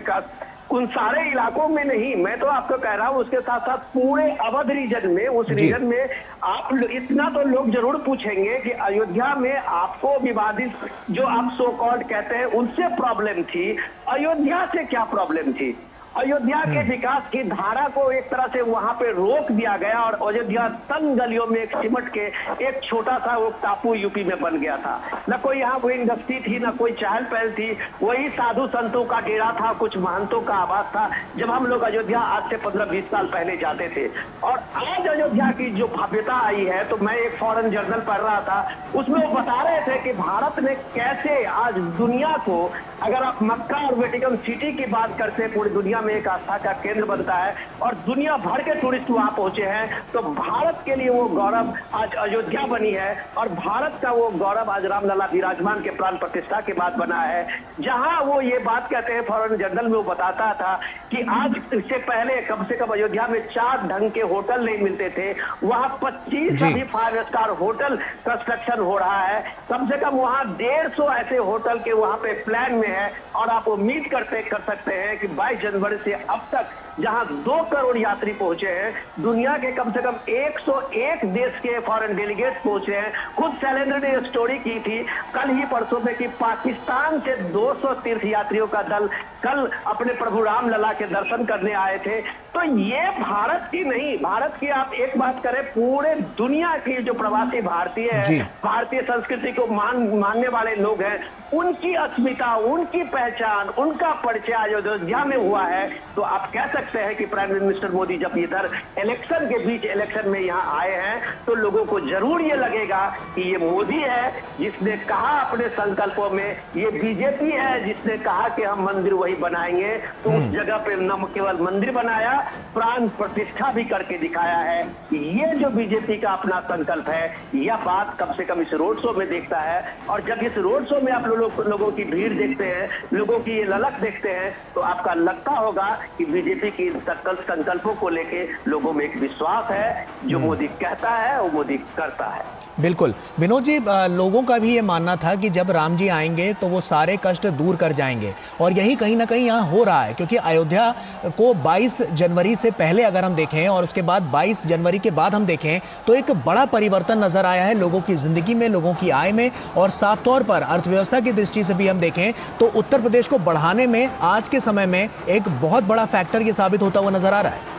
उन सारे इलाकों में नहीं, मैं तो आपको कह रहा हूं, उसके साथ साथ पूरे अवध रीजन में, उस रीजन में आप इतना तो लोग जरूर पूछेंगे कि अयोध्या में आपको विवादित जो आप सो कॉल्ड कहते हैं उनसे प्रॉब्लम थी, अयोध्या से क्या प्रॉब्लम थी? अयोध्या के विकास की धारा को एक तरह से वहां पे रोक दिया गया और अयोध्या तंग गलियों में एक सिमट के एक छोटा सा वो टापू यूपी में बन गया था। न कोई यहाँ कोई इंडस्ट्री थी, न कोई चहल पहल थी, वही साधु संतों का डेरा था, कुछ महंतों का आवास था जब हम लोग अयोध्या आज से 15-20 साल पहले जाते थे। और आज अयोध्या की जो भव्यता आई है, तो मैं एक फॉरेन जर्नल पढ़ रहा था, उसमें वो बता रहे थे कि भारत ने कैसे आज दुनिया को, अगर आप मक्का और वेटिकन सिटी की बात करते हैं, पूरी दुनिया में एक आस्था का केंद्र बनता है और दुनिया भर के टूरिस्ट वहां पहुंचे हैं, तो भारत के लिए वो गौरव आज अयोध्या बनी है और भारत का वो गौरव आज रामलला विराजमान के प्राण प्रतिष्ठा के बाद बना है। जहां वो ये बात कहते हैं, फॉरेन जर्नल में वो बताता था कि आज इससे पहले कम से कम अयोध्या में 4 ढंग के होटल नहीं मिलते थे, वहां 25 अभी 5 स्टार होटल कंस्ट्रक्शन हो रहा है, कम से कम वहां 150 ऐसे होटल के वहां पे प्लान में है। और आप उम्मीद कर सकते हैं कि 22 जनवरी से अब तक जहां 2 करोड़ यात्री पहुंचे हैं, दुनिया के कम से कम 101 देश के फॉरेन डेलीगेट पहुंचे हैं। खुद शैलेंद्र ने स्टोरी की थी कल ही परसों में कि पाकिस्तान से 200 तीर्थ यात्रियों का दल कल अपने प्रभु रामलला के दर्शन करने आए थे। तो ये भारत की नहीं, भारत की आप एक बात करें, पूरे दुनिया की जो प्रवासी भारतीय है, भारतीय संस्कृति को मानने वाले लोग हैं, उनकी अस्मिता, उनकी पहचान, उनका परिचय अयोध्या में हुआ है। तो आप कह सकते हैं कि प्राइम मिनिस्टर मोदी जब इधर इलेक्शन के बीच इलेक्शन में यहाँ आए हैं, तो लोगों को जरूर ये लगेगा कि ये मोदी है जिसने कहा अपने संकल्पों में, ये बीजेपी है जिसने कहा कि हम मंदिर वही बनाएंगे। तो उस जगह पे न केवल मंदिर बनाया, प्राण प्रतिष्ठा भी करके दिखाया है। ये जो बीजेपी का अपना संकल्प है, यह बात कम से कम इस रोड शो में देखता है। और जब इस रोड शो में आप लोगों की भीड़ देखते हैं, लोगों की ये ललक देखते हैं, तो आपका लगता होगा कि बीजेपी की संकल्पों को लेके लोगों में एक विश्वास है। जो मोदी कहता है वो मोदी करता है। बिल्कुल विनोद जी, लोगों का भी ये मानना था कि जब राम जी आएंगे तो वो सारे कष्ट दूर कर जाएंगे, और यही कहीं ना कहीं यहाँ हो रहा है, क्योंकि अयोध्या को 22 जनवरी से पहले अगर हम देखें और उसके बाद 22 जनवरी के बाद हम देखें तो एक बड़ा परिवर्तन नजर आया है लोगों की जिंदगी में, लोगों की आय में, और साफ तौर पर अर्थव्यवस्था की दृष्टि से भी हम देखें तो उत्तर प्रदेश को बढ़ाने में आज के समय में एक बहुत बड़ा फैक्टर ये साबित होता हुआ नजर आ रहा है।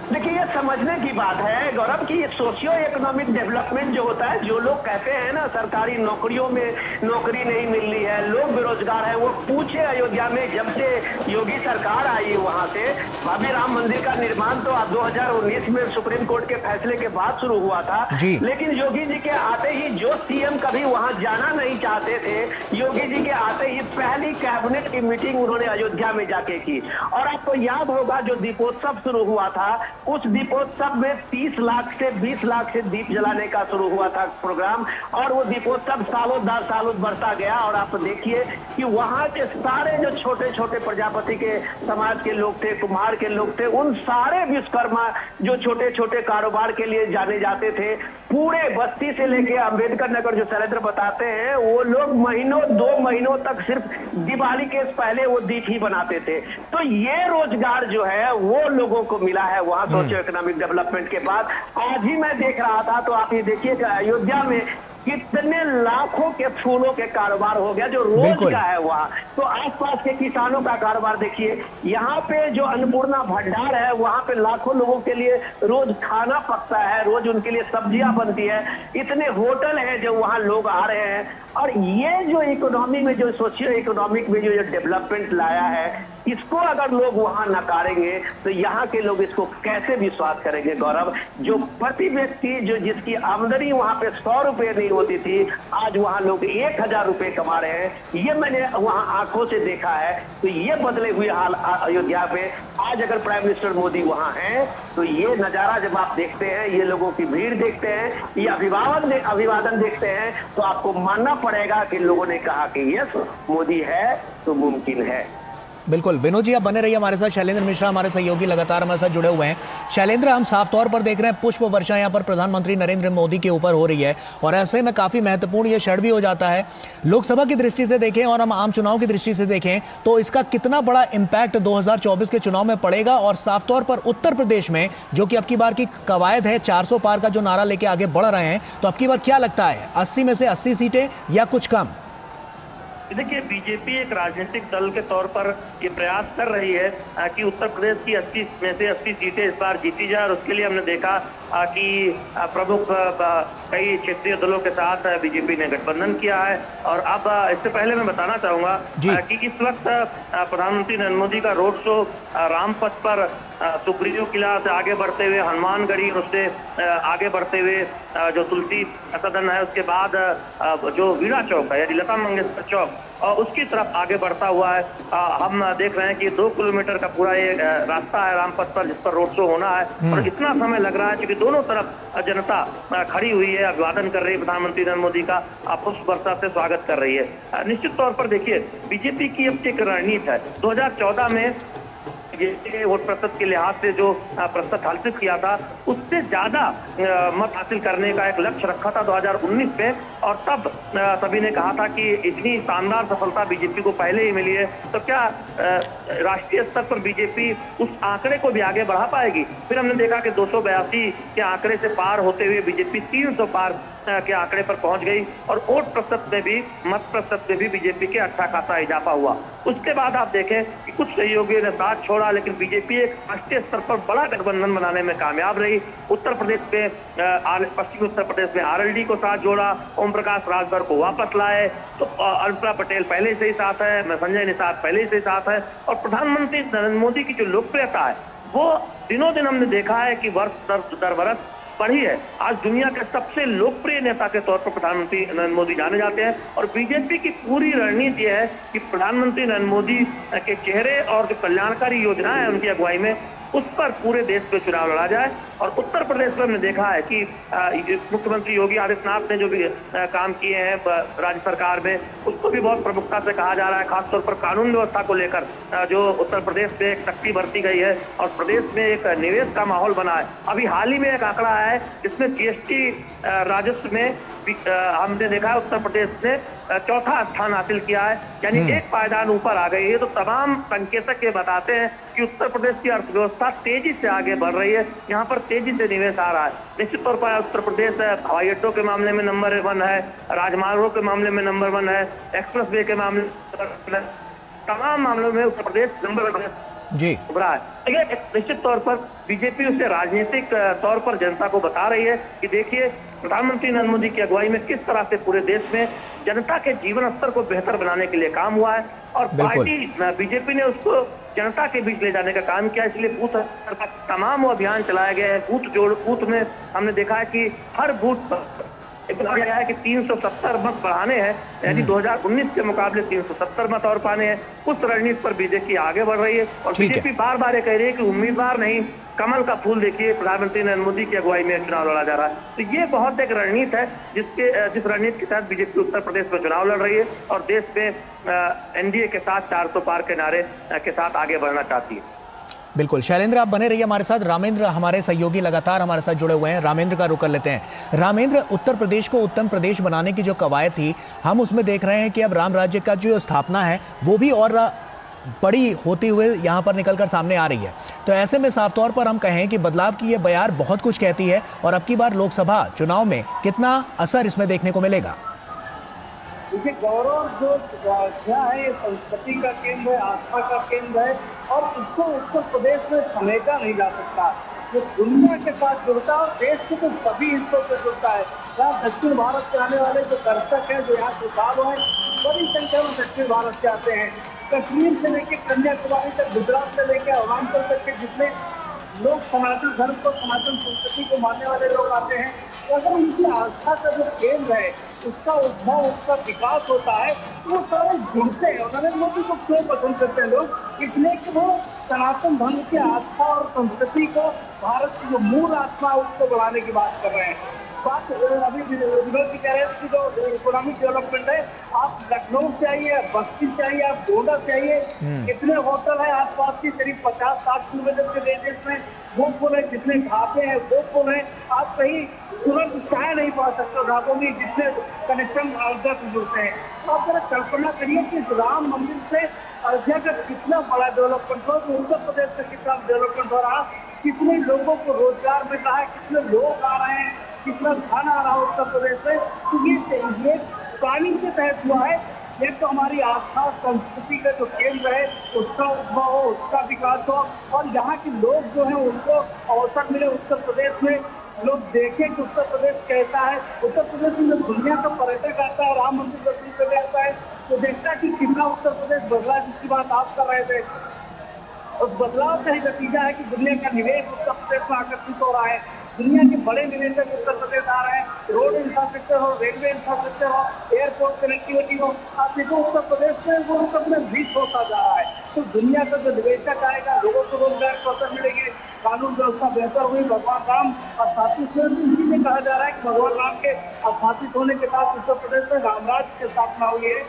देखिए, ये समझने की बात है गौरव की ये सोशियो इकोनॉमिक डेवलपमेंट जो होता है, जो लोग कहते हैं ना सरकारी नौकरियों में नौकरी नहीं मिल रही है, लोग बेरोजगार हैं, वो पूछे अयोध्या में जब से योगी सरकार आई वहां से भव्य राम मंदिर का निर्माण तो 2019 में सुप्रीम कोर्ट के फैसले के बाद शुरू हुआ था। लेकिन योगी जी के आते ही जो सीएम कभी वहां जाना नहीं चाहते थे, योगी जी के आते ही पहली कैबिनेट की मीटिंग उन्होंने अयोध्या में जाके की। और आपको याद होगा जो दीपोत्सव शुरू हुआ था, उस दीपोत्सव में 30 लाख से 20 लाख से दीप जलाने का शुरू हुआ था प्रोग्राम, और वो दीपोत्सव सालों दर सालों बढ़ता गया। और आप देखिए कि वहां के सारे जो छोटे छोटे प्रजापति के समाज के लोग थे, कुम्हार के लोग थे, उन सारे विश्वकर्मा जो छोटे छोटे कारोबार के लिए जाने जाते थे, पूरे बस्ती से लेके अंबेडकर नगर जो शैलेंद्र बताते हैं, वो लोग महीनों 2 महीनों तक सिर्फ दिवाली के पहले वो दीप ही बनाते थे। तो ये रोजगार जो है वो लोगों को मिला है वहां सोशियो इकोनॉमिक डेवलपमेंट के बाद। आज ही मैं देख रहा था, तो आप ये देखिए कि अयोध्या में कितने लाखों के फूलों के कारोबार हो गया जो रोज का है वहाँ। तो आसपास के किसानों का कारोबार देखिए, यहाँ पे जो अन्नपूर्णा भंडार है वहाँ पे लाखों लोगों के लिए रोज खाना पकता है, रोज उनके लिए सब्जियां बनती है, इतने होटल हैं जो वहाँ लोग आ रहे हैं। और ये जो इकोनॉमी में जो सोशियो इकोनॉमिक में जो डेवलपमेंट लाया है, इसको अगर लोग वहां नकारेंगे तो यहाँ के लोग इसको कैसे विश्वास करेंगे गौरव। जो प्रति व्यक्ति जो जिसकी आमदनी वहां पे 100 रुपए नहीं होती थी, आज वहां लोग 1000 रुपए कमा रहे हैं, ये मैंने वहां आंखों से देखा है। तो ये बदले हुए हाल अयोध्या पे आज अगर प्राइम मिनिस्टर मोदी वहां हैं तो ये नजारा जब आप देखते हैं, ये लोगों की भीड़ देखते हैं, ये अभिवादन देखते हैं, तो आपको मानना पड़ेगा कि लोगों ने कहा कि यस मोदी है तो मुमकिन है। बिल्कुल विनोद जी, आप बने रहिए हमारे साथ। शैलेंद्र मिश्रा हमारे सहयोगी लगातार हमारे साथ जुड़े हुए हैं। शैलेंद्र, हम साफ तौर पर देख रहे हैं पुष्प वर्षा यहाँ पर प्रधानमंत्री नरेंद्र मोदी के ऊपर हो रही है, और ऐसे में काफी महत्वपूर्ण ये क्षण भी हो जाता है। लोकसभा की दृष्टि से देखें और हम आम चुनाव की दृष्टि से देखें तो इसका कितना बड़ा इंपैक्ट 2024 के चुनाव में पड़ेगा, और साफ तौर पर उत्तर प्रदेश में जो कि अब की बार की कवायद है 400 पार का जो नारा लेके आगे बढ़ रहे हैं, तो अब की बार क्या लगता है 80 में से 80 सीटें या कुछ कम? देखिए, बीजेपी एक राजनीतिक दल के तौर पर ये प्रयास कर रही है कि उत्तर प्रदेश की 80 में से 80 सीटें इस बार जीती जाए, और उसके लिए हमने देखा कि प्रमुख कई क्षेत्रीय दलों के साथ बीजेपी ने गठबंधन किया है। और अब इससे पहले मैं बताना चाहूंगा कि इस वक्त प्रधानमंत्री नरेंद्र मोदी का रोड शो रामपथ पर सुप्रीयो किला से आगे बढ़ते हुए हनुमानगढ़ी, उससे आगे बढ़ते हुए जो तुलसी सदन है, उसके बाद जो वीणा चौक है यानी लता मंगेशकर चौक, और उसकी तरफ आगे बढ़ता हुआ है। हम देख रहे हैं कि 2 किलोमीटर का पूरा ये रास्ता है रामपथ पर जिस पर रोड शो होना है, और इतना समय लग रहा है क्योंकि दोनों तरफ जनता खड़ी हुई है, अभिवादन कर रही है प्रधानमंत्री नरेंद्र मोदी का, पुष्प वर्षा से स्वागत कर रही है। निश्चित तौर पर देखिए, बीजेपी की अब एक रणनीति है। 2014 में वोट प्रतिशत के लिहाज से जो प्रतिशत हासिल किया था, उससे ज्यादा मत हासिल करने का एक लक्ष्य रखा था 2019 में, और तब सभी ने कहा था कि इतनी शानदार सफलता बीजेपी को पहले ही मिली है, तो क्या राष्ट्रीय स्तर पर बीजेपी उस आंकड़े को भी आगे बढ़ा पाएगी। फिर हमने देखा कि 282 के आंकड़े से पार होते हुए बीजेपी 300 पार के आंकड़े पर पहुंच गई, और वोट प्रतिशत में भी, मत प्रतिशत में भी बीजेपी के अच्छा खासा इजाफा हुआ। उसके बाद आप देखें कि कुछ सहयोगियों ने साथ छोड़ा, लेकिन बीजेपी एक राष्ट्रीय स्तर पर बड़ा गठबंधन बनाने में कामयाब रही। उत्तर प्रदेश में पश्चिमी उत्तर प्रदेश में आरएलडी को साथ जोड़ा, ओम प्रकाश राजभर को वापस लाए, तो अनुप्रिया पटेल पहले से ही साथ है, संजय निषाद पहले से ही साथ है, और प्रधानमंत्री नरेंद्र मोदी की जो लोकप्रियता है वो दिनों दिन हमने देखा है कि वर्ष दर वर्ष बढ़ी है। आज दुनिया के सबसे लोकप्रिय नेता के तौर पर प्रधानमंत्री नरेंद्र मोदी जाने जाते हैं, और बीजेपी की पूरी रणनीति है कि प्रधानमंत्री नरेंद्र मोदी के चेहरे और जो कल्याणकारी योजनाएं हैं उनकी अगुवाई में, उस पर पूरे देश में चुनाव लड़ा जाए। और उत्तर प्रदेश में हमने देखा है कि मुख्यमंत्री योगी आदित्यनाथ ने जो भी काम किए हैं राज्य सरकार में, उसको भी बहुत प्रमुखता से कहा जा रहा है। खासतौर पर कानून व्यवस्था को लेकर जो उत्तर प्रदेश में एक शक्ति बरती गई है और प्रदेश में एक निवेश का माहौल बना है। अभी हाल ही में एक आंकड़ा है जिसमें जीएसटी राजस्व में हमने देखा उत्तर प्रदेश ने चौथा स्थान हासिल किया है, यानी एक पायदान ऊपर आ गई है। तो तमाम संकेतक ये बताते हैं कि उत्तर प्रदेश की अर्थव्यवस्था तेजी से आगे बढ़ रही है, यहाँ पर तेजी से निवेश आ रहा है। निश्चित तौर पर उत्तर प्रदेश हवाई अड्डों के मामले में नंबर 1 है, राजमार्गों के मामले में नंबर 1 है, एक्सप्रेस वे के मामले में, तमाम मामलों में उत्तर प्रदेश नंबर 1 जी उभरा है। देखिए निश्चित तौर पर बीजेपी उसे राजनीतिक तौर पर जनता को बता रही है कि देखिए प्रधानमंत्री नरेंद्र मोदी की अगुवाई में किस तरह से पूरे देश में जनता के जीवन स्तर को बेहतर बनाने के लिए काम हुआ है। और पार्टी बीजेपी ने उसको जनता के बीच ले जाने का काम किया, इसलिए बूथ स्तर पर तमाम अभियान चलाए गए हैं। बूथ में हमने देखा है कि हर बूथ पर गया है कि 370 मत बढ़ाने हैं, यानी 2019 के मुकाबले 370 मत और पाने हैं। उस रणनीति पर बीजेपी आगे बढ़ रही है और बीजेपी बार बार ये कह रही है कि उम्मीदवार नहीं, कमल का फूल देखिए, प्रधानमंत्री नरेंद्र मोदी की अगुवाई में चुनाव लड़ा जा रहा है। तो ये बहुत एक रणनीति है जिस रणनीति के तहत बीजेपी उत्तर प्रदेश में चुनाव लड़ रही है और देश में एनडीए के साथ 400 पार के नारे के साथ आगे बढ़ना चाहती है। बिल्कुल शैलेंद्र, आप बने रहिए हमारे साथ। रामेंद्र हमारे सहयोगी लगातार हमारे साथ जुड़े हुए हैं, रामेंद्र का रुख कर लेते हैं। रामेंद्र, उत्तर प्रदेश को उत्तम प्रदेश बनाने की जो कवायद थी, हम उसमें देख रहे हैं कि अब राम राज्य का जो स्थापना है वो भी और बड़ी होती हुए यहाँ पर निकलकर सामने आ रही है। तो ऐसे में साफ तौर पर हम कहें कि बदलाव की ये बयार बहुत कुछ कहती है और अब की बार लोकसभा चुनाव में कितना असर इसमें देखने को मिलेगा? देखिए गौरव, जो अयोध्या है ये संस्कृति का केंद्र है, आस्था का केंद्र है और इसको उत्तर प्रदेश में समेटा नहीं जा सकता। ये दुनिया के साथ जुड़ता है और देश के तो सभी हिस्सों से जुड़ता है। यहाँ दक्षिण भारत से आने वाले जो दर्शक हैं, जो यहाँ श्रद्धालु हैं, बड़ी संख्या में दक्षिण भारत से आते हैं। कश्मीर से लेकर कन्याकुमारी तक, गुजरात से लेकर अरुणाचल तक के जितने लोग सनातन धर्म को, सनातन संस्कृति को मानने वाले लोग आते हैं, तो अगर उनकी आस्था का जो केंद्र है उसका उद्भव, उसका विकास होता है तो वो सारे जुड़ते हैं। नरेंद्र मोदी को क्यों पसंद करते हैं लोग? इसलिए कि वो सनातन धर्म की आस्था और संस्कृति को, भारत की जो मूल आत्मा है उसको बढ़ाने की बात कर रहे हैं। बात अभी विनोद जी कह रहे हैं कि जो इकोनॉमिक डेवलपमेंट है, आप लखनऊ से आइए, बस्ती से आइए, आप गोंडा से आइए, कितने होटल है आसपास की, करीब 50-60 किलोमीटर के रेडियस में वो पुल है, जितने ढाबे हैं वो पुल है, आप कहीं तुरंत चाय नहीं पा सकते ढाबों में, जितने कनेक्शन अयोध्या से जुड़ते हैं। तो आप जरा कल्पना करिए कि राम मंदिर से अयोध्या का कितना बड़ा डेवलपमेंट हो, तो उत्तर प्रदेश का कितना डेवलपमेंट हो रहा, कितने लोगों को रोजगार मिल रहा है, कितने लोग आ रहे हैं, कितना धन आ रहा है उत्तर प्रदेश में। तो ये प्लानिंग के तहत हुआ है। एक तो हमारी आस्था संस्कृति का जो केंद्र है उसका उद्भव हो, उसका विकास हो और यहाँ के लोग जो हैं उनको अवसर मिले, उत्तर प्रदेश में लोग देखें कि उत्तर प्रदेश कैसा है। उत्तर प्रदेश में जब दुनिया का पर्यटक आता है, राम मंदिर दर्शन करने आता है, तो देखता है कि कितना उत्तर प्रदेश बदला, जिसकी बात आप कर रहे थे। उस बदलाव का ही नतीजा है कि दुनिया का निवेश उत्तर प्रदेश में आकर्षित हो रहा है। दुनिया के बड़े निवेशक उत्तर प्रदेश आ रहे हैं, रोड इंफ्रास्ट्रक्चर हो, रेलवे इंफ्रास्ट्रक्चर हो, एयरपोर्ट कनेक्टिविटी हो, आप देखो उत्तर प्रदेश में वो उत्तर प्रदेश बीच होता जा रहा है। तो दुनिया का जो निवेशक आएगा, लोगों को रोजगार के अवसर मिलेंगे, कानून व्यवस्था बेहतर हुई, भगवान राम स्थापित हुए। इसी में कहा जा रहा है कि भगवान राम के स्थापित होने के बाद उत्तर प्रदेश में रामराज की स्थापना हुई है।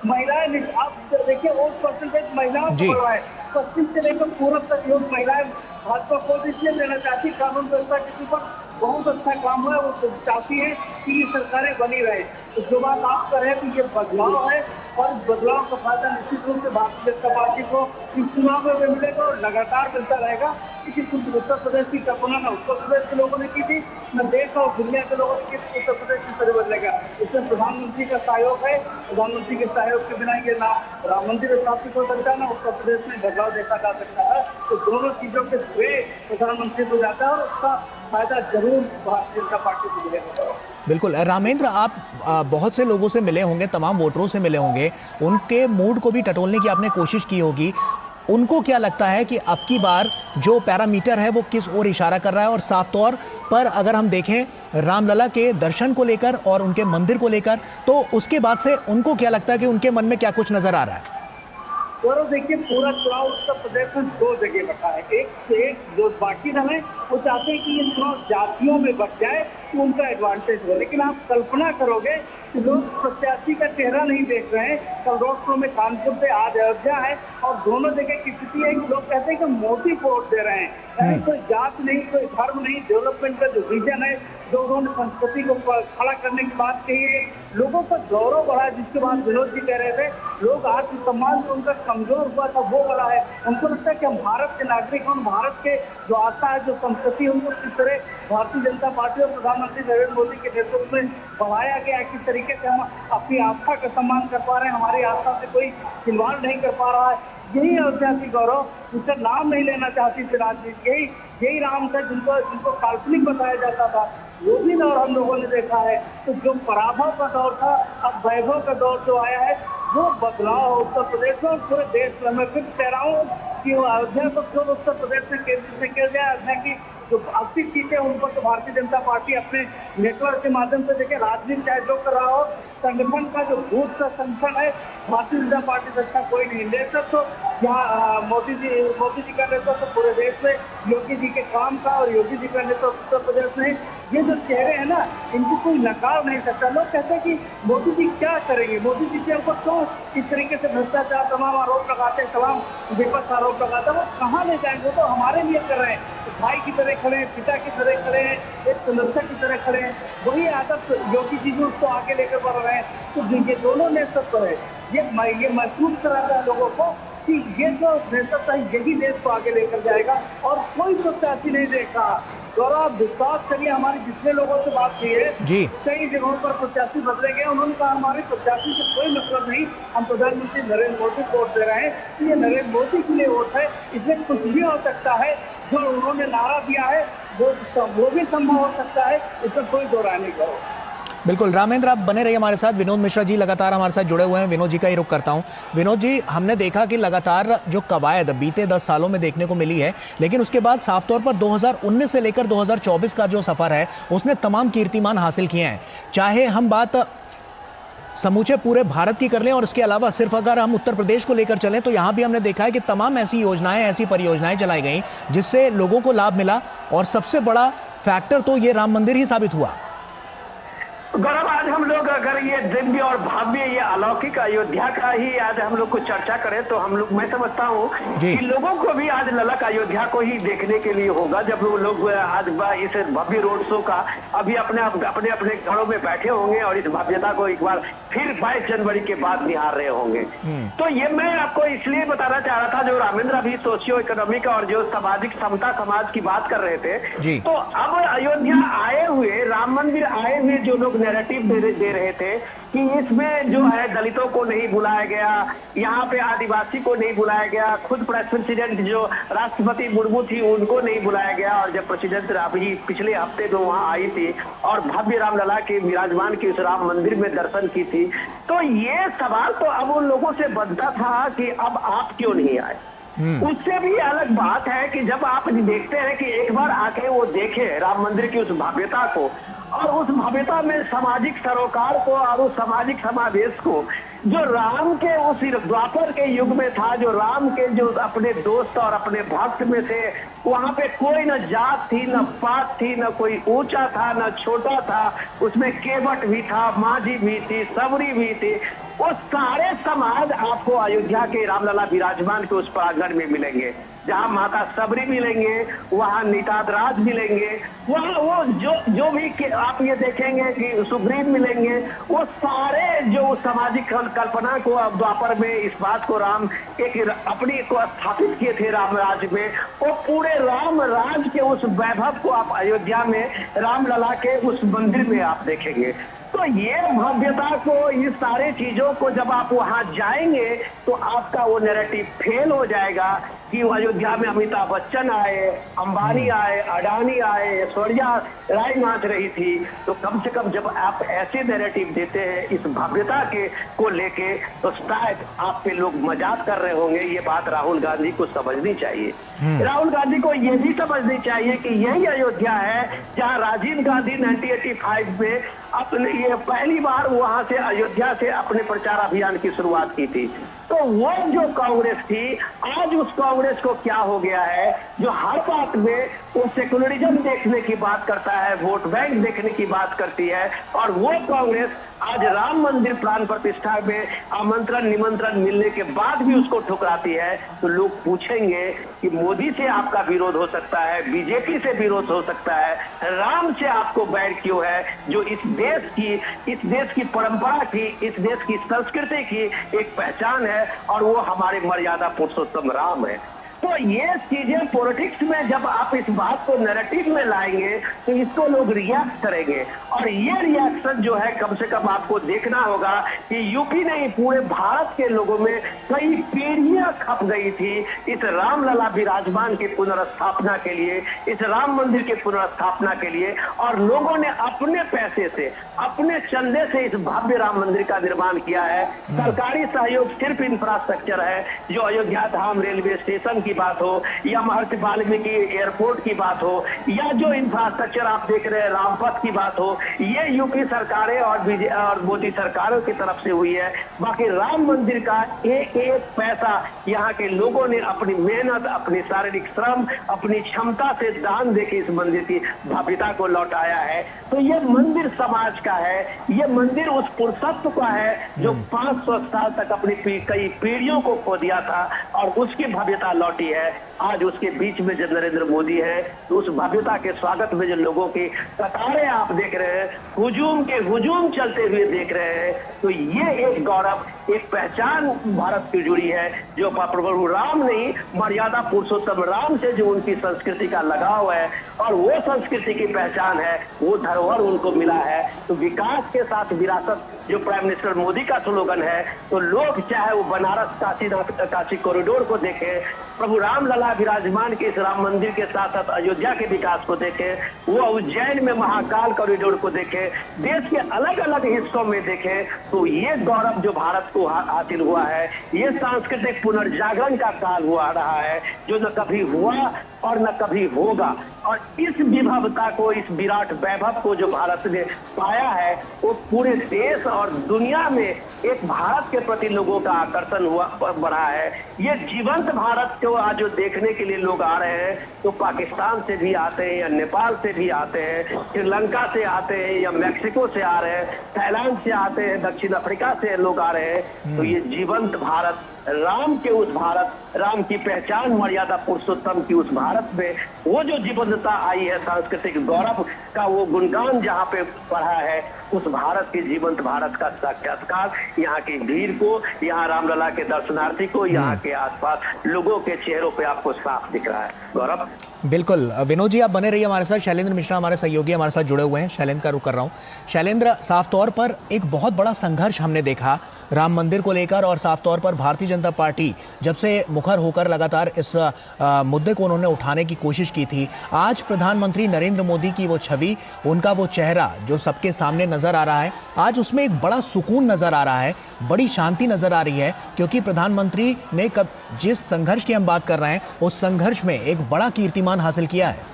महिलाएं, आप देखिए वोट परसेंटेज महिलाओं को बढ़ रहा है, पश्चिम से लेकर पूर्व तक लोग महिलाएं भाजपा को इसलिए देना चाहती, कानून व्यवस्था के ऊपर बहुत अच्छा काम हुआ है, वो चाहती है कि ये सरकारें बनी रहे। तो जो बात आप कर रहे हैं कि ये बदलाव है और इस बदलाव का फायदा निश्चित रूप से भारतीय जनता पार्टी को इस चुनाव में मिलेगा और लगातार मिलता रहेगा। किसी कुछ उत्तर प्रदेश की कल्पना न उत्तर प्रदेश के लोगों ने की थी, न देश और दुनिया के लोगों ने की थी उत्तर प्रदेश की तरह बदलेगा। इसमें प्रधानमंत्री का सहयोग है, प्रधानमंत्री के सहयोग के बिना ये ना राम मंदिर स्थापित हो सकता है, ना उत्तर प्रदेश में बदलाव देखा जा सकता है। तो दोनों चीजों के श्रेय प्रधानमंत्री को जाता है और उसका फायदा जरूर भारतीय जनता पार्टी को मिलेगा। बिल्कुल रामेंद्र, आप बहुत से लोगों से मिले होंगे, तमाम वोटरों से मिले होंगे, उनके मूड को भी टटोलने की आपने कोशिश की होगी। उनको क्या लगता है कि अब की बार जो पैरामीटर है वो किस ओर इशारा कर रहा है? और साफ तौर पर अगर हम देखें रामलला के दर्शन को लेकर और उनके मंदिर को लेकर, तो उसके बाद से उनको क्या लगता है कि उनके मन में क्या कुछ नजर आ रहा है? गौरव देखिए, पूरा चुनाव उत्तर प्रदेश में 2 जगह बटा है। एक जो बाकी रहे वो चाहते हैं कि ये चुनाव जातियों में बट जाए तो उनका एडवांटेज हो, लेकिन आप कल्पना करोगे कि लोग प्रत्याशी का चेहरा नहीं देख रहे हैं। कल रोड शो में कानपुर से आज अयोध्या है और दोनों जगह की स्थिति है कि लोग कहते हैं कि मोदी को वोट दे रहे हैं। यानी कोई जात नहीं, कोई धर्म नहीं, डेवलपमेंट का जो विजन है, जो उन्होंने संस्कृति को खड़ा करने की बात कही है, लोगों का गौरव बढ़ा, जिसके बाद विनोद जी कह रहे थे लोग आत्मसम्मान से उनका कमजोर हुआ था, वो बढ़ा है। उनको लगता है कि हम भारत के नागरिक हैं, भारत के जो आस्था है, जो संस्कृति है, उनको किस तरह भारतीय जनता पार्टी और प्रधानमंत्री नरेंद्र मोदी के नेतृत्व में बढ़ाया गया है, किस तरीके से हम अपनी आस्था का सम्मान कर पा रहे हैं, हमारी आस्था से कोई खिलवाड़ नहीं कर पा रहा है। यही अयोध्या की गौरव, उसका नाम नहीं लेना चाहती थी राजनीति, यही राम था जिनको काल्पनिक बताया जाता था। वो भी दौर हम लोगों ने देखा है। तो जो पराभव का दौर था, अब वैभव का दौर जो आया है, वो बदलाव उत्तर प्रदेश में और पूरे देश में। मैं फिर कह रहा हूँ कि वो अयोध्या को क्यों उत्तर प्रदेश में केंद्र से किया जाए। अयोध्या की जो 80 सीटें उन पर तो भारतीय जनता पार्टी अपने नेटवर्क के माध्यम से देखे, राजनीति चाहे जो कर रहा हो, संगठन का जो बूथ का संगठन है, भारतीय जनता पार्टी से अच्छा कोई नहीं। नेतृत्व तो यहाँ मोदी जी का नेतृत्व तो पूरे देश में योगी जी के काम का और योगी जी का नेतृत्व उत्तर प्रदेश में। ये जो चेहरे हैं ना, इनको कोई नकार नहीं सकता। लोग कहते हैं कि मोदी जी क्या करेंगे, मोदी जी के ऊपर क्यों इस तरीके से भ्रष्टाचार तमाम आरोप लगाते हैं, तमाम विपक्ष आरोप लगाते हैं, वो कहाँ ले जाएंगे? वो तो हमारे लिए कर रहे हैं, भाई की तरह खड़े हैं, पिता की तरह खड़े हैं, एक संरक्षक की तरह खड़े हैं। वही आदत योगी जी भी उसको आगे लेकर बढ़ रहे हैं। तो ये दोनों नेतृत्व है, ये महसूस कराता है लोगों को कि ये जो नेतृत्व है यही देश को आगे लेकर जाएगा और कोई प्रत्याशी नहीं देख रहा। गौरव, विश्वास करिए, हमारे जितने लोगों से बात की है जी, कई जगहों पर प्रत्याशी बदले गए, उन्होंने कहा हमारे प्रत्याशी से कोई मतलब नहीं, हम प्रधानमंत्री नरेंद्र मोदी को वोट दे रहे हैं। ये नरेंद्र मोदी के लिए वोट है, इसमें कुछ भी हो सकता है। जो उन्होंने नारा दिया है वो भी संभव हो सकता है, इसमें कोई दो राय नहीं करो। बिल्कुल। रामेंद्र, आप बने रहिए हमारे साथ। विनोद मिश्रा जी लगातार हमारे साथ जुड़े हुए हैं। विनोद जी का ही रुख करता हूं। विनोद जी, हमने देखा कि लगातार जो कवायद बीते 10 सालों में देखने को मिली है, लेकिन उसके बाद साफ तौर पर 2019 से लेकर 2024 का जो सफर है उसने तमाम कीर्तिमान हासिल किए हैं। चाहे हम बात समूचे पूरे भारत की कर लें और इसके अलावा सिर्फ अगर हम उत्तर प्रदेश को लेकर चलें तो यहाँ भी हमने देखा है कि तमाम ऐसी योजनाएं, ऐसी परियोजनाएं चलाई गई जिससे लोगों को लाभ मिला और सबसे बड़ा फैक्टर तो ये राम मंदिर ही साबित हुआ। गौरव, आज हम लोग अगर ये दिव्य और भव्य, ये अलौकिक अयोध्या का ही आज हम लोग को चर्चा करें तो मैं समझता हूँ कि लोगों को भी आज ललक अयोध्या को ही देखने के लिए होगा। जब वो लोग आज इस भव्य रोड शो का अभी अपने घरों में बैठे होंगे और इस भव्यता को एक बार फिर 22 जनवरी के बाद निहार रहे होंगे। तो ये मैं आपको इसलिए बताना चाह रहा था, जो रामेंद्र अभी सोशियो इकोनॉमिक और जो सामाजिक समता समाज की बात कर रहे थे, तो अब अयोध्या आए हुए, राम मंदिर आए हुए जो लोग नैरेटिव दे रहे थे कि इसमें जो है दलितों को नहीं बुलाया गया, यहाँ पे आदिवासी को नहीं बुलाया गया, खुद प्रेसिडेंट जो राष्ट्रपति मुर्मू थी उनको नहीं बुलाया गया, और जब प्रेसिडेंट अभी पिछले हफ्ते जो वहाँ आई थी और भव्य रामलला के विराजमान की उस राम मंदिर में दर्शन की थी, तो ये सवाल तो अब उन लोगों से बनता था कि अब आप क्यों नहीं आए। उससे भी अलग बात है कि जब आप देखते हैं कि एक बार आके वो देखे राम मंदिर की उस भव्यता को और उस भव्यता में सामाजिक सरोकार को और उस सामाजिक समावेश को जो राम के उस द्वापर के युग में था, जो राम के जो अपने दोस्त और अपने भक्त में से, वहां पे कोई न जात थी, न पात थी, न कोई ऊंचा था, न छोटा था, उसमें केवट भी था, माझी भी थी, सबरी भी थी। वो सारे समाज आपको अयोध्या के रामलला विराजमान के उस प्रांगण में मिलेंगे, जहां माता सबरी मिलेंगे, वहां निषाद राज मिलेंगे, वहां वो जो भी आप ये देखेंगे कि सुग्रीव मिलेंगे। वो सारे जो सामाजिक कल्पना को अब द्वापर में इस बात को राम एक अपनी को स्थापित किए थे राम राज में, वो पूरे राम राज के उस वैभव को आप अयोध्या में रामलला के उस मंदिर में आप देखेंगे। तो ये भव्यता को, ये सारे चीजों को जब आप वहां जाएंगे तो आपका वो नैरेटिव फेल हो जाएगा कि अयोध्या में अमिताभ बच्चन आए, अंबानी आए, अडानी आए, ऐश्वर्या राय नाच रही थी। तो कम से कम जब आप ऐसे नैरेटिव देते हैं इस भव्यता के को लेके, तो शायद आप पे लोग मजाक कर रहे होंगे। ये बात राहुल गांधी को समझनी चाहिए। राहुल गांधी को ये भी समझनी चाहिए कि यही अयोध्या है जहाँ राजीव गांधी 1985 में अपने ये पहली बार वहां से अयोध्या से अपने प्रचार अभियान की शुरुआत की थी। तो वो जो कांग्रेस थी, आज उस कांग्रेस को क्या हो गया है, जो हर बात में वो सेकुलरिज्म देखने की बात करता है, वोट बैंक देखने की बात करती है, और वो कांग्रेस आज राम मंदिर प्राण प्रतिष्ठा में आमंत्रण निमंत्रण मिलने के बाद भी उसको ठुकराती है। तो लोग पूछेंगे कि मोदी से आपका विरोध हो सकता है, बीजेपी से विरोध हो सकता है, राम से आपको बैर क्यों है, जो इस देश की परंपरा की, इस देश की संस्कृति की एक पहचान है, और वो हमारे मर्यादा पुरुषोत्तम राम है। तो ये चीजें पॉलिटिक्स में जब आप इस बात को नैरेटिव में लाएंगे तो इसको लोग रिएक्ट करेंगे, और ये रिएक्शन जो है कम से कम आपको देखना होगा कि यूपी नहीं पूरे भारत के लोगों में कई पीढ़ियां खप गई थी इस रामलला विराजमान की पुनर्स्थापना के लिए, इस राम मंदिर की पुनर्स्थापना के लिए, और लोगों ने अपने पैसे से, अपने चंदे से इस भव्य राम मंदिर का निर्माण किया है। सरकारी सहयोग सिर्फ इंफ्रास्ट्रक्चर है, जो अयोध्या धाम रेलवे स्टेशन की बात हो, या महर्षि वाल्मीकि एयरपोर्ट की बात हो, या जो इंफ्रास्ट्रक्चर आप देख रहे हैं रामपथ की बात हो, ये यूपी सरकारें और मोदी सरकारों की तरफ से हुई है। बाकी राम मंदिर का एक एक पैसा यहाँ के लोगों ने अपनी मेहनत, अपनी शारीरिक श्रम, अपनी क्षमता से दान देके इस मंदिर की भव्यता को लौटाया है। तो ये मंदिर समाज का है, ये मंदिर उस पुरुषत्व का है जो 500 साल तक अपनी कई पीढ़ियों को खो दिया था, और उसकी भव्यता लौटी है। आज उसके बीच में जब नरेंद्र मोदी है, तो उस भव्यता के स्वागत में जो लोगों की कतारें आप देख रहे हैं, हुजूम चलते हुए देख रहे हैं, तो ये एक गौरव, एक पहचान भारत की जुड़ी है, जो प्रभु राम नहीं, मर्यादा पुरुषोत्तम राम से जो उनकी संस्कृति का लगाव है, और वो संस्कृति की पहचान है, वो धरोहर उनको मिला है। तो विकास के साथ विरासत जो प्राइम मिनिस्टर मोदी का स्लोगन है, तो लोग चाहे वो बनारस काशी कॉरिडोर को देखें, प्रभु रामलला विराजमान के इस राम मंदिर के साथ साथ अयोध्या के विकास को देखें, वो उज्जैन में महाकाल कॉरिडोर को देखें, देश के अलग अलग हिस्सों में देखें, तो ये गौरव जो भारत को हासिल हुआ है, ये सांस्कृतिक पुनर्जागरण का काल हुआ रहा है, जो न कभी हुआ और न कभी होगा। और इस विभवता को, इस विराट वैभव को जो भारत ने पाया है, वो पूरे देश और दुनिया में एक भारत के प्रति लोगों का आकर्षण हुआ बढ़ा है। ये जीवंत भारत को आज जो देखने के लिए लोग आ रहे हैं, तो पाकिस्तान से भी आते हैं, या नेपाल से भी आते हैं, श्रीलंका से आते हैं, या मैक्सिको से आ रहे हैं, थाईलैंड से आते हैं, दक्षिण अफ्रीका से लोग आ रहे हैं। तो ये जीवंत भारत, राम के उस भारत, राम की पहचान मर्यादा पुरुषोत्तम की उस भारत में वो जो जीवंतता आई है, सांस्कृतिक गौरव का वो गुणगान जहाँ पे पढ़ा है, उस भारत के जीवंत भारत का साक्षात्कार यहाँ की भीड़ को, यहाँ रामलला के दर्शनार्थी को, यहाँ के आसपास लोगों के चेहरों पे आपको साफ दिख रहा है। गौरव, बिल्कुल। विनोद जी आप बने रहिए हमारे साथ। शैलेंद्र मिश्रा हमारे सहयोगी हमारे साथ जुड़े हुए हैं। शैलेंद्र का रुख कर रहा हूँ। शैलेंद्र, साफ तौर पर एक बहुत बड़ा संघर्ष हमने देखा राम मंदिर को लेकर, और साफ तौर पर भारतीय जनता पार्टी जब से मुखर होकर लगातार इस मुद्दे को उन्होंने उठाने की कोशिश की थी, आज प्रधानमंत्री नरेंद्र मोदी की वो छवि, उनका वो चेहरा जो सबके सामने नजर आ रहा है, आज उसमें एक बड़ा सुकून नजर आ रहा है, बड़ी शांति नजर आ रही है, क्योंकि प्रधानमंत्री ने जिस संघर्ष की हम बात कर रहे हैं, उस संघर्ष में एक बड़ा कीर्तिमान हासिल किया है।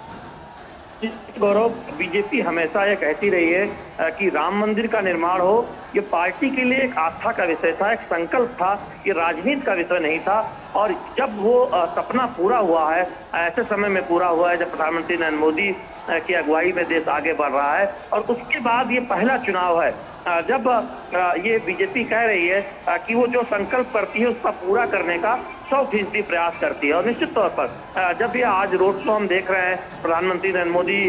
गौरव, बीजेपी हमेशा ये कहती रही है कि राम मंदिर का निर्माण हो, ये पार्टी के लिए एक आस्था का विषय था, एक संकल्प था, ये राजनीति का विषय नहीं था। और जब वो सपना पूरा हुआ है, ऐसे समय में पूरा हुआ है जब प्रधानमंत्री नरेंद्र मोदी की अगुवाई में देश आगे बढ़ रहा है, और उसके बाद ये पहला चुनाव है जब ये बीजेपी कह रही है कि वो जो संकल्प करती है उसका पूरा करने का 100% प्रयास करती है। और निश्चित तौर पर जब ये आज रोड शो हम देख रहे हैं, प्रधानमंत्री नरेंद्र मोदी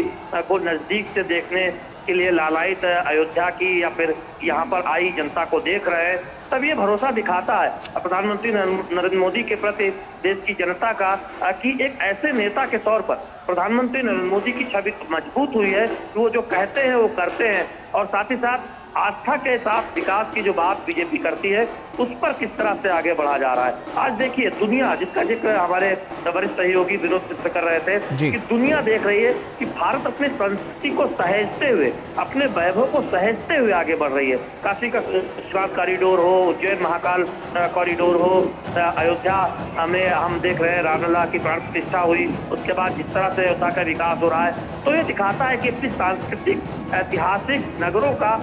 को नजदीक से देखने के लिए लालायित अयोध्या की, या फिर यहाँ पर आई जनता को देख रहे हैं, तब ये भरोसा दिखाता है प्रधानमंत्री नरेंद्र मोदी के प्रति देश की जनता का, कि एक ऐसे नेता के तौर पर प्रधानमंत्री नरेंद्र मोदी की छवि मजबूत हुई है कि वो जो कहते हैं वो करते हैं, और साथ ही साथ आस्था के साथ विकास की जो बात बीजेपी करती है उस पर किस तरह से आगे बढ़ा जा रहा है। आज देखिए दुनिया, जिसका जिक्र हमारे वरिष्ठ सहयोगी विनोद मिश्र कर रहे थे, कि दुनिया देख रही है कि भारत अपनी संस्कृति को सहेजते हुए, अपने वैभव को सहेजते हुए आगे बढ़ रही है। काशी का विश्वनाथ कॉरिडोर हो, उज्जैन महाकाल कॉरिडोर हो, अयोध्या में हम देख रहे हैं रामलला की प्राण प्रतिष्ठा हुई, उसके बाद जिस तरह से अयोध्या का विकास हो रहा है, तो ये दिखाता है कि अपनी सांस्कृतिक ऐतिहासिक नगरों का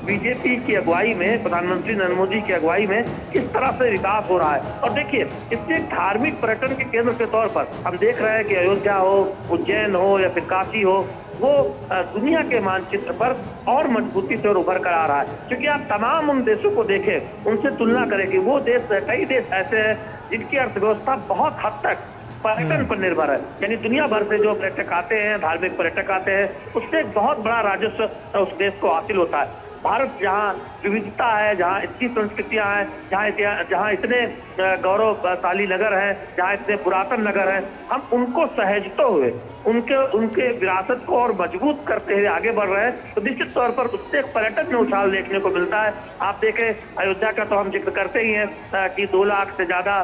बीजेपी की अगुवाई में, प्रधानमंत्री नरेंद्र मोदी की अगुवाई में किस तरह से विकास हो रहा है। और देखिए, इससे धार्मिक पर्यटन के केंद्र के तौर पर हम देख रहे हैं कि अयोध्या हो, उज्जैन हो या फिर काशी हो, वो दुनिया के मानचित्र पर और मजबूती से और उभर कर आ रहा है। क्योंकि आप तमाम उन देशों को देखें, उनसे तुलना करें कि वो देश, कई देश ऐसे हैं जिनकी अर्थव्यवस्था बहुत हद तक पर्यटन पर निर्भर है। यानी दुनिया भर से जो पर्यटक आते हैं, धार्मिक पर्यटक आते हैं, उससे एक बहुत बड़ा राजस्व उस देश को हासिल होता है। भारत जहाँ विविधता है, जहाँ इतनी संस्कृतियां हैं, जहाँ इतने गौरवशाली नगर हैं, जहाँ इतने पुरातन नगर हैं, हम उनको सहेजते हुए उनके विरासत को और मजबूत करते हुए आगे बढ़ रहे हैं। तो निश्चित तौर पर उससे एक पर्यटन में उछाल देखने को मिलता है। आप देखें, अयोध्या का तो हम जिक्र करते ही हैं कि 2 लाख से ज्यादा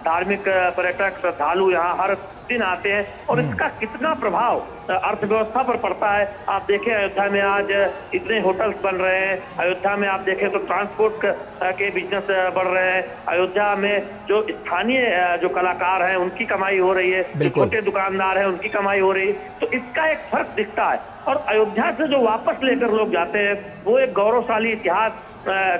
धार्मिक पर्यटक श्रद्धालु यहाँ हर दिन आते हैं और इसका कितना प्रभाव अर्थव्यवस्था पर पड़ता है। आप देखें, अयोध्या में आज इतने होटल्स बन रहे हैं, अयोध्या में आप देखें तो ट्रांसपोर्ट के बिजनेस बढ़ रहे हैं, अयोध्या में जो स्थानीय जो कलाकार हैं उनकी कमाई हो रही है, जो छोटे दुकानदार हैं उनकी कमाई हो रही है। तो इसका एक फर्क दिखता है। और अयोध्या से जो वापस लेकर लोग जाते हैं, वो एक गौरवशाली इतिहास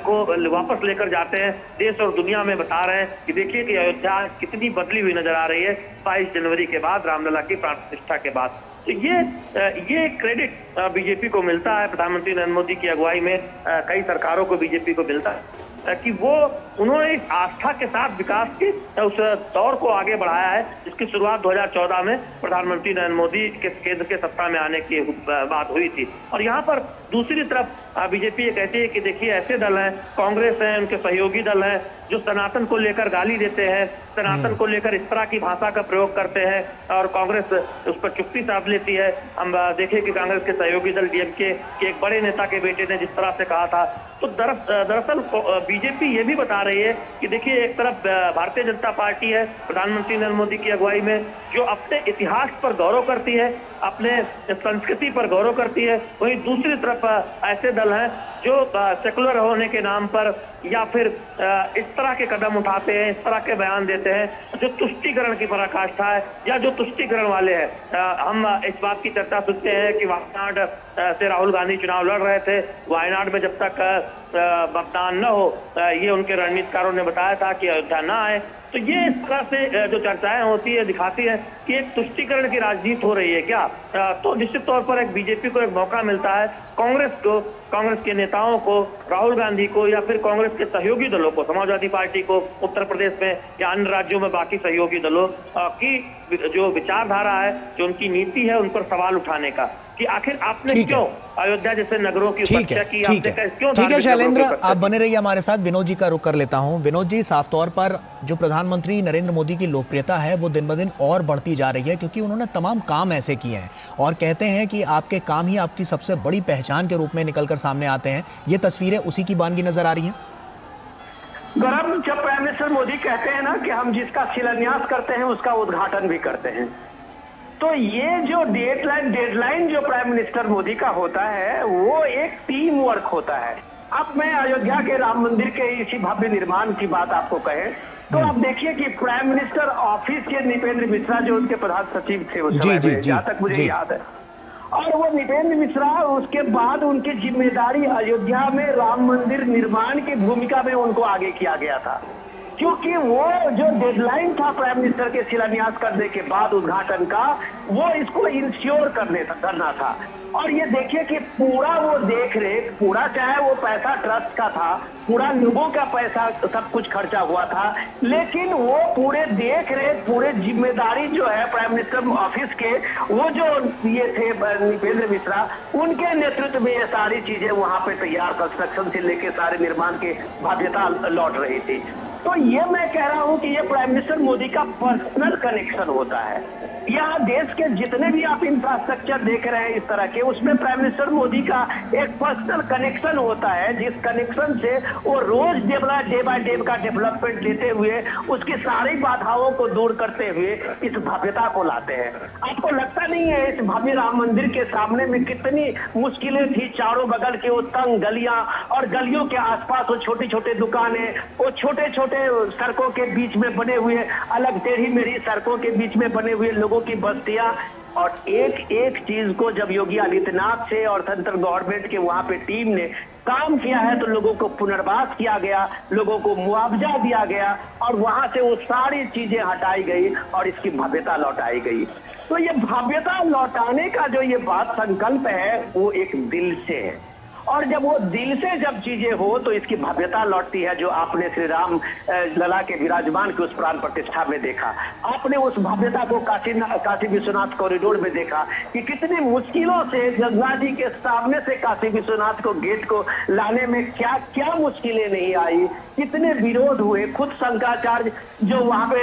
को वापस लेकर जाते हैं, देश और दुनिया में बता रहे हैं कि देखिए कि अयोध्या कितनी बदली हुई नजर आ रही है 22 जनवरी के बाद, रामलला की प्राण प्रतिष्ठा के बाद। तो ये क्रेडिट बीजेपी को मिलता है, प्रधानमंत्री नरेंद्र मोदी की अगुवाई में कई सरकारों को बीजेपी को मिलता है कि वो उन्होंने इस आस्था के साथ विकास के उस दौर को आगे बढ़ाया है जिसकी शुरुआत 2014 में प्रधानमंत्री नरेंद्र मोदी के केंद्र के सत्ता में आने की बात हुई थी। और यहाँ पर दूसरी तरफ बीजेपी ये कहती है कि देखिए, ऐसे दल हैं, कांग्रेस है, उनके सहयोगी दल हैं, जो सनातन को लेकर गाली देते हैं, सनातन को लेकर इस तरह की भाषा का प्रयोग करते हैं और कांग्रेस उस पर चुप्पी साध लेती है। हम देखें कि कांग्रेस के सहयोगी दल डीएमके के एक बड़े नेता के बेटे ने जिस तरह से कहा था, तो दरअसल बीजेपी ये भी बता रही है कि देखिए, एक तरफ भारतीय जनता पार्टी है प्रधानमंत्री नरेंद्र मोदी की अगुवाई में, जो अपने इतिहास पर गौरव करती है, अपने संस्कृति पर गौरव करती है, वहीं दूसरी तरफ ऐसे दल हैं जो सेकुलर होने के नाम पर या फिर इस तरह के कदम उठाते हैं, इस तरह के बयान देते हैं जो तुष्टीकरण की पराकाष्ठा है या जो तुष्टीकरण वाले हैं। हम इस बात की चर्चा सुनते हैं कि वायनाड से राहुल गांधी चुनाव लड़ रहे थे, वायनाड में जब तक मतदान न हो, ये उनके रणनीतिकारों ने बताया था कि अयोध्या न आए। तो ये इस तरह से जो चर्चाएं होती है दिखाती है कि एक तुष्टीकरण की राजनीति हो रही है क्या। तो निश्चित तौर पर एक बीजेपी को एक मौका मिलता है, कांग्रेस को, कांग्रेस के नेताओं को, राहुल गांधी को या फिर कांग्रेस के सहयोगी दलों को, समाजवादी पार्टी को उत्तर प्रदेश में या अन्य राज्यों में बाकी सहयोगी दलों की जो विचारधारा है, जो उनकी नीति है, उन पर सवाल उठाने का कि आखिर आपने क्यों अयोध्या जैसे नगरों की उपेक्षा की, आपने क्यों। ठीक है शैलेंद्र, आप बने रहिए हमारे साथ। विनोद जी का रुख कर लेता हूं। विनोद जी, साफ तौर पर जो प्रधानमंत्री नरेंद्र मोदी की लोकप्रियता है वो दिन ब दिन और बढ़ती जा रही है, क्योंकि उन्होंने तमाम काम ऐसे किए हैं और कहते हैं कि आपके काम ही आपकी सबसे बड़ी पहचान के रूप में निकलकर सामने आते हैं। ये तस्वीरें उसी की बानगी नजर आ रही हैं। गौरव, जब प्राइम मिनिस्टर मोदी कहते हैं ना कि हम जिसका शिलान्यास करते हैं उसका उद्घाटन भी करते हैं, तो ये जो डेडलाइन जो प्राइम मिनिस्टर मोदी का होता है वो एक टीम वर्क होता है। अब मैं अयोध्या के राम मंदिर के इसी भव्य निर्माण की बात आपको कहें तो आप देखिए कि प्राइम मिनिस्टर ऑफिस के नृपेंद्र मिश्रा जो उनके प्रधान सचिव थे उस समय में, जहां तक मुझे याद है, और वो नृपेंद्र मिश्रा उसके बाद उनकी जिम्मेदारी अयोध्या में राम मंदिर निर्माण की भूमिका में उनको आगे किया गया था, क्योंकि वो जो डेडलाइन था प्राइम मिनिस्टर के शिलान्यास करने के बाद उद्घाटन का, वो इसको इंश्योर करना था। और ये देखिए कि पूरा वो देख रेख, पूरा चाहे वो पैसा ट्रस्ट का था, पूरा लोगों का पैसा सब कुछ खर्चा हुआ था, लेकिन वो पूरे देख रेख, पूरे जिम्मेदारी जो है प्राइम मिनिस्टर ऑफिस के, वो जो ये थे नृपेंद्र मिश्रा, उनके नेतृत्व में ये सारी चीजें वहां पे तैयार, कंस्ट्रक्शन से लेके सारे निर्माण के बाध्यता लौट रही थी। तो ये मैं कह रहा हूं कि ये प्राइम मिनिस्टर मोदी का पर्सनल कनेक्शन होता है। यहाँ देश के जितने भी आप इंफ्रास्ट्रक्चर देख रहे हैं इस तरह के, उसमें प्राइम मिनिस्टर मोदी का एक पर्सनल कनेक्शन होता है, जिस कनेक्शन से वो रोज डे बाय डे का डेवलपमेंट लेते हुए उसकी सारी बाधाओं को दूर करते हुए इस भव्यता को लाते हैं। आपको लगता नहीं है इस भव्य राम मंदिर के सामने में कितनी मुश्किलें थी, चारों बगल के वो तंग गलियां और गलियों के आसपास वो छोटी छोटी दुकानें, वो छोटे छोटे सड़कों के बीच में बने हुए, अलग टेढ़ी मेढ़ी सड़कों के बीच में बने हुए लोगों की बस्तियां, और एक एक चीज को जब योगी आदित्यनाथ से और सेंट्रल गवर्नमेंट के वहां पे टीम ने काम किया है तो लोगों को पुनर्वास किया गया, लोगों को मुआवजा दिया गया और वहां से वो सारी चीजें हटाई गई और इसकी भव्यता लौटाई गई। तो ये भव्यता लौटाने का जो ये बात संकल्प है वो एक दिल से है, और जब वो दिल से जब चीजें हो तो इसकी भव्यता लौटती है। जो आपने श्री राम लला के विराजमान की उस प्राण प्रतिष्ठा में देखा, आपने उस भव्यता को काशी विश्वनाथ कॉरिडोर में देखा कि कितनी मुश्किलों से गंगा जी के सामने से काशी विश्वनाथ को गेट को लाने में क्या क्या मुश्किलें नहीं आई, कितने विरोध हुए। खुद शंकराचार्य जो वहां पे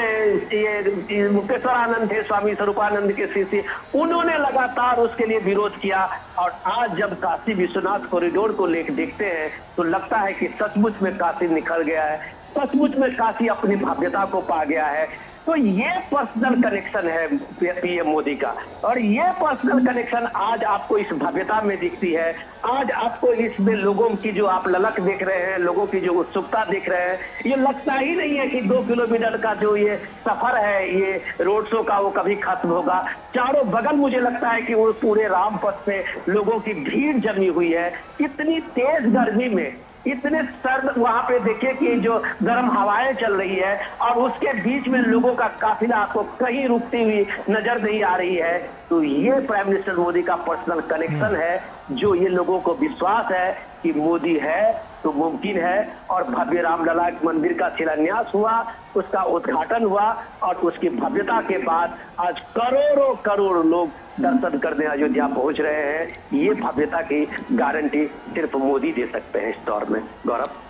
ये मुक्तेश्वरानंद थे, स्वामी स्वरूपानंद के शिष्य, उन्होंने लगातार उसके लिए विरोध किया। और आज जब काशी विश्वनाथ कॉरिडोर को लेकर देखते हैं तो लगता है कि सचमुच में काशी निखर गया है, सचमुच में काशी अपनी भव्यता को पा गया है। तो ये पर्सनल कनेक्शन है पीएम मोदी का, और ये पर्सनल कनेक्शन आज आपको इस भव्यता में दिखती है। आज आपको इसमें लोगों की जो आप ललक देख रहे हैं, लोगों की जो उत्सुकता देख रहे हैं, ये लगता ही नहीं है कि 2 किलोमीटर का जो ये सफर है, ये रोड शो का, वो कभी खत्म होगा। चारों बगल मुझे लगता है कि वो पूरे रामपथ पे लोगों की भीड़ जमी हुई है। इतनी तेज गर्मी में, इतने सर्द वहां पे देखिए कि जो गर्म हवाएं चल रही है और उसके बीच में लोगों का काफिला आपको कहीं रुकती हुई नजर नहीं आ रही है। तो ये प्राइम मिनिस्टर मोदी का पर्सनल कनेक्शन है, जो ये लोगों को विश्वास है कि मोदी है तो मुमकिन है। और भव्य रामलला मंदिर का शिलान्यास हुआ, उसका उद्घाटन हुआ और उसकी भव्यता के बाद आज करोड़ों करोड़ लोग दर्शन करने अयोध्या पहुंच रहे हैं। ये भव्यता की गारंटी सिर्फ मोदी दे सकते हैं इस दौर में। गौरव।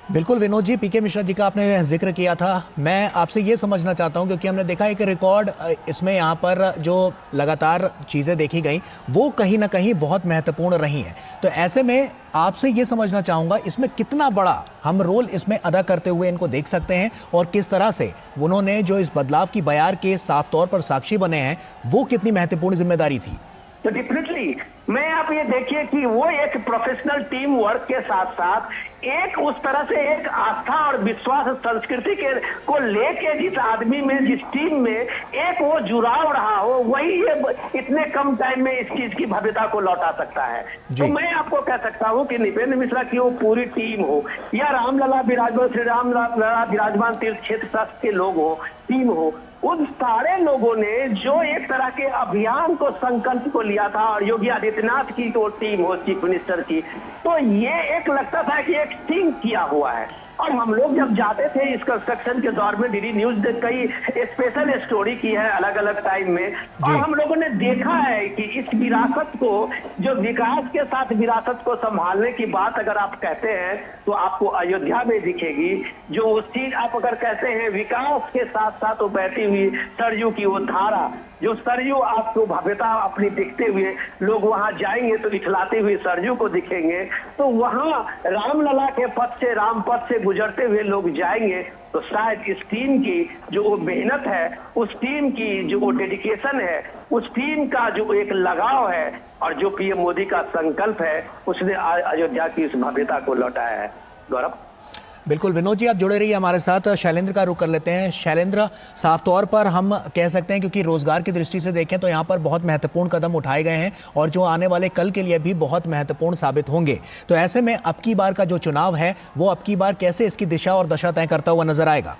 बिल्कुल विनोद जी, पीके मिश्रा जी का आपने जिक्र किया था, मैं आपसे ये समझना चाहता हूं क्योंकि हमने देखा एक रिकॉर्ड इसमें यहाँ पर जो लगातार चीज़ें देखी गई वो कहीं ना कहीं बहुत महत्वपूर्ण रही हैं। तो ऐसे में आपसे ये समझना चाहूँगा इसमें कितना बड़ा हम रोल इसमें अदा करते हुए इनको देख सकते हैं और किस तरह से उन्होंने जो इस बदलाव की बयार के साफ तौर पर साक्षी बने हैं वो कितनी महत्वपूर्ण जिम्मेदारी थी। तो डेफिनेटली मैं आप ये देखिए कि वो एक प्रोफेशनल टीम वर्क के साथ साथ एक उस तरह से एक आस्था और विश्वास संस्कृति के को लेके जिस आदमी में, जिस टीम में एक वो जुड़ाव रहा हो, वही ये इतने कम टाइम में इस चीज की भव्यता को लौटा सकता है। तो मैं आपको कह सकता हूँ कि नृपेंद्र मिश्रा की वो पूरी टीम हो या रामलला विराजमान, श्री राम लला विराजमान तीर्थ क्षेत्र ट्रस्ट के लोग हो, टीम हो, उन सारे लोगों ने जो एक तरह के अभियान को, संकल्प को लिया था, और योगी आदित्यनाथ की तो टीम हो चीफ मिनिस्टर की, तो ये एक लगता था कि एक टीम किया हुआ है। और हम लोग जब जाते थे इस कंस्ट्रक्शन के दौर में, डीडी न्यूज ने कई स्पेशल स्टोरी की है अलग अलग टाइम में, और हम लोगों ने देखा है कि इस विरासत को, जो विकास के साथ विरासत को संभालने की बात अगर आप कहते हैं तो आपको अयोध्या में दिखेगी। जो उस चीज आप अगर कहते हैं विकास के साथ साथ वो बहती हुई सरयू की वो धारा, जो सरयू आपको भव्यता अपनी दिखते हुए, लोग वहां जाएंगे तो इठलाते हुए सरयू को दिखेंगे, तो वहां रामलला के पथ से, राम पथ से गुजरते हुए लोग जाएंगे। तो शायद इस टीम की जो वो मेहनत है, उस टीम की जो वो डेडिकेशन है, उस टीम का जो एक लगाव है और जो पीएम मोदी का संकल्प है, उसने अयोध्या की इस भव्यता को लौटाया है। गौरव। बिल्कुल विनोद जी, आप जुड़े रहिए हमारे साथ। शैलेंद्र का रुख कर लेते हैं। शैलेंद्र, साफ तौर पर हम कह सकते हैं क्योंकि रोजगार की दृष्टि से देखें तो यहाँ पर बहुत महत्वपूर्ण कदम उठाए गए हैं और जो आने वाले कल के लिए भी बहुत महत्वपूर्ण साबित होंगे। तो ऐसे में अब की बार का जो चुनाव है वो अब की बार कैसे इसकी दिशा और दशा तय करता हुआ नजर आएगा?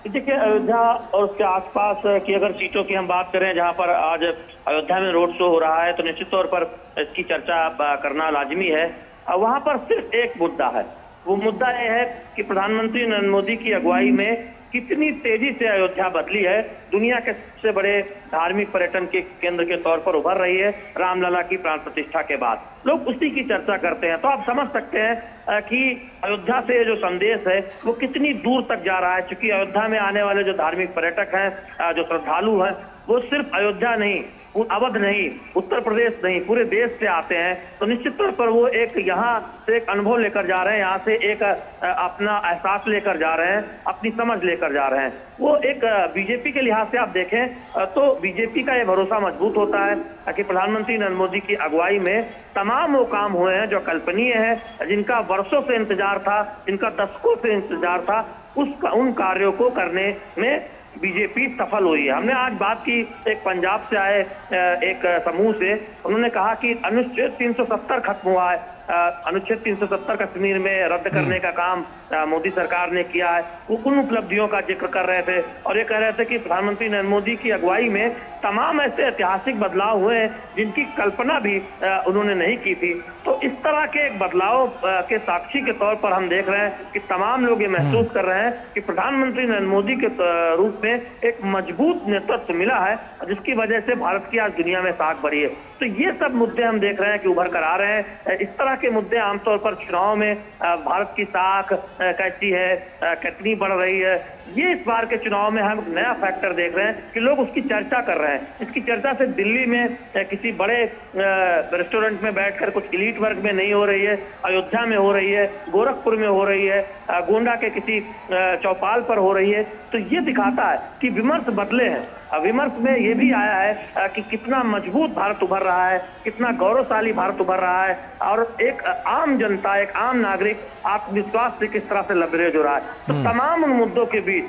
देखिए, अयोध्या और उसके आसपास की अगर सीटों की हम बात करें जहां पर आज अयोध्या में रोड शो हो रहा है, तो निश्चित तौर पर इसकी चर्चा करना लाजमी है। वहां पर सिर्फ एक मुद्दा है, वो मुद्दा यह है कि प्रधानमंत्री नरेंद्र मोदी की अगुवाई में कितनी तेजी से अयोध्या बदली है, दुनिया के सबसे बड़े धार्मिक पर्यटन के केंद्र के तौर पर उभर रही है रामलला की प्राण प्रतिष्ठा के बाद। लोग उसी की चर्चा करते हैं। तो आप समझ सकते हैं कि अयोध्या से जो संदेश है वो कितनी दूर तक जा रहा है, क्योंकि अयोध्या में आने वाले जो धार्मिक पर्यटक हैं, जो श्रद्धालु हैं, वो सिर्फ अयोध्या नहीं, अवध नहीं, उत्तर प्रदेश नहीं, पूरे देश से आते हैं। तो निश्चित तौर पर वो एक यहाँ से एक अनुभव लेकर जा रहे हैं, यहाँ से एक अपना एहसास लेकर जा रहे हैं, अपनी समझ लेकर जा रहे हैं। वो एक बीजेपी के लिहाज से आप देखें तो बीजेपी का ये भरोसा मजबूत होता है कि प्रधानमंत्री नरेंद्र मोदी की अगुवाई में तमाम वो काम हुए हैं जो कल्पनीय है, जिनका वर्षों से इंतजार था, जिनका दशकों से इंतजार था, उन कार्यों को करने में बीजेपी सफल हुई है। हमने आज बात की एक पंजाब से आए एक समूह से, उन्होंने कहा कि अनुच्छेद 370 खत्म हुआ है। अनुच्छेद 370 कश्मीर में रद्द करने का काम मोदी सरकार ने किया है। वो उन उपलब्धियों का जिक्र कर रहे थे और ये कह रहे थे कि प्रधानमंत्री नरेंद्र मोदी की अगुवाई में तमाम ऐसे ऐतिहासिक बदलाव हुए हैं जिनकी कल्पना भी उन्होंने नहीं की थी। तो इस तरह के एक बदलाव के साक्षी के तौर पर हम देख रहे हैं कि तमाम लोग ये महसूस कर रहे हैं कि प्रधानमंत्री नरेंद्र मोदी के रूप में एक मजबूत नेतृत्व मिला है, जिसकी वजह से भारत की आज दुनिया में साख बढ़ी है। तो ये सब मुद्दे हम देख रहे हैं कि उभर कर आ रहे हैं। इस तरह के मुद्दे आमतौर पर चुनाव में भारत की साख कैसी है, कितनी बढ़ रही है, ये इस बार के चुनाव में हम नया फैक्टर देख रहे हैं कि लोग उसकी चर्चा कर रहे हैं। इसकी चर्चा से दिल्ली में किसी बड़े रेस्टोरेंट में बैठकर कुछ इलीट वर्ग में नहीं हो रही है, अयोध्या में हो रही है, गोरखपुर में हो रही है, गोंडा के किसी चौपाल पर हो रही है। तो ये दिखाता है कि विमर्श बदले हैं। विमर्श में ये भी आया है कि कितना मजबूत भारत उभर रहा है, कितना गौरवशाली भारत उभर रहा है और एक आम जनता, एक आम नागरिक आत्मविश्वास से किस तरह से लबरेज हो रहा है। तो तमाम उन मुद्दों के बीच,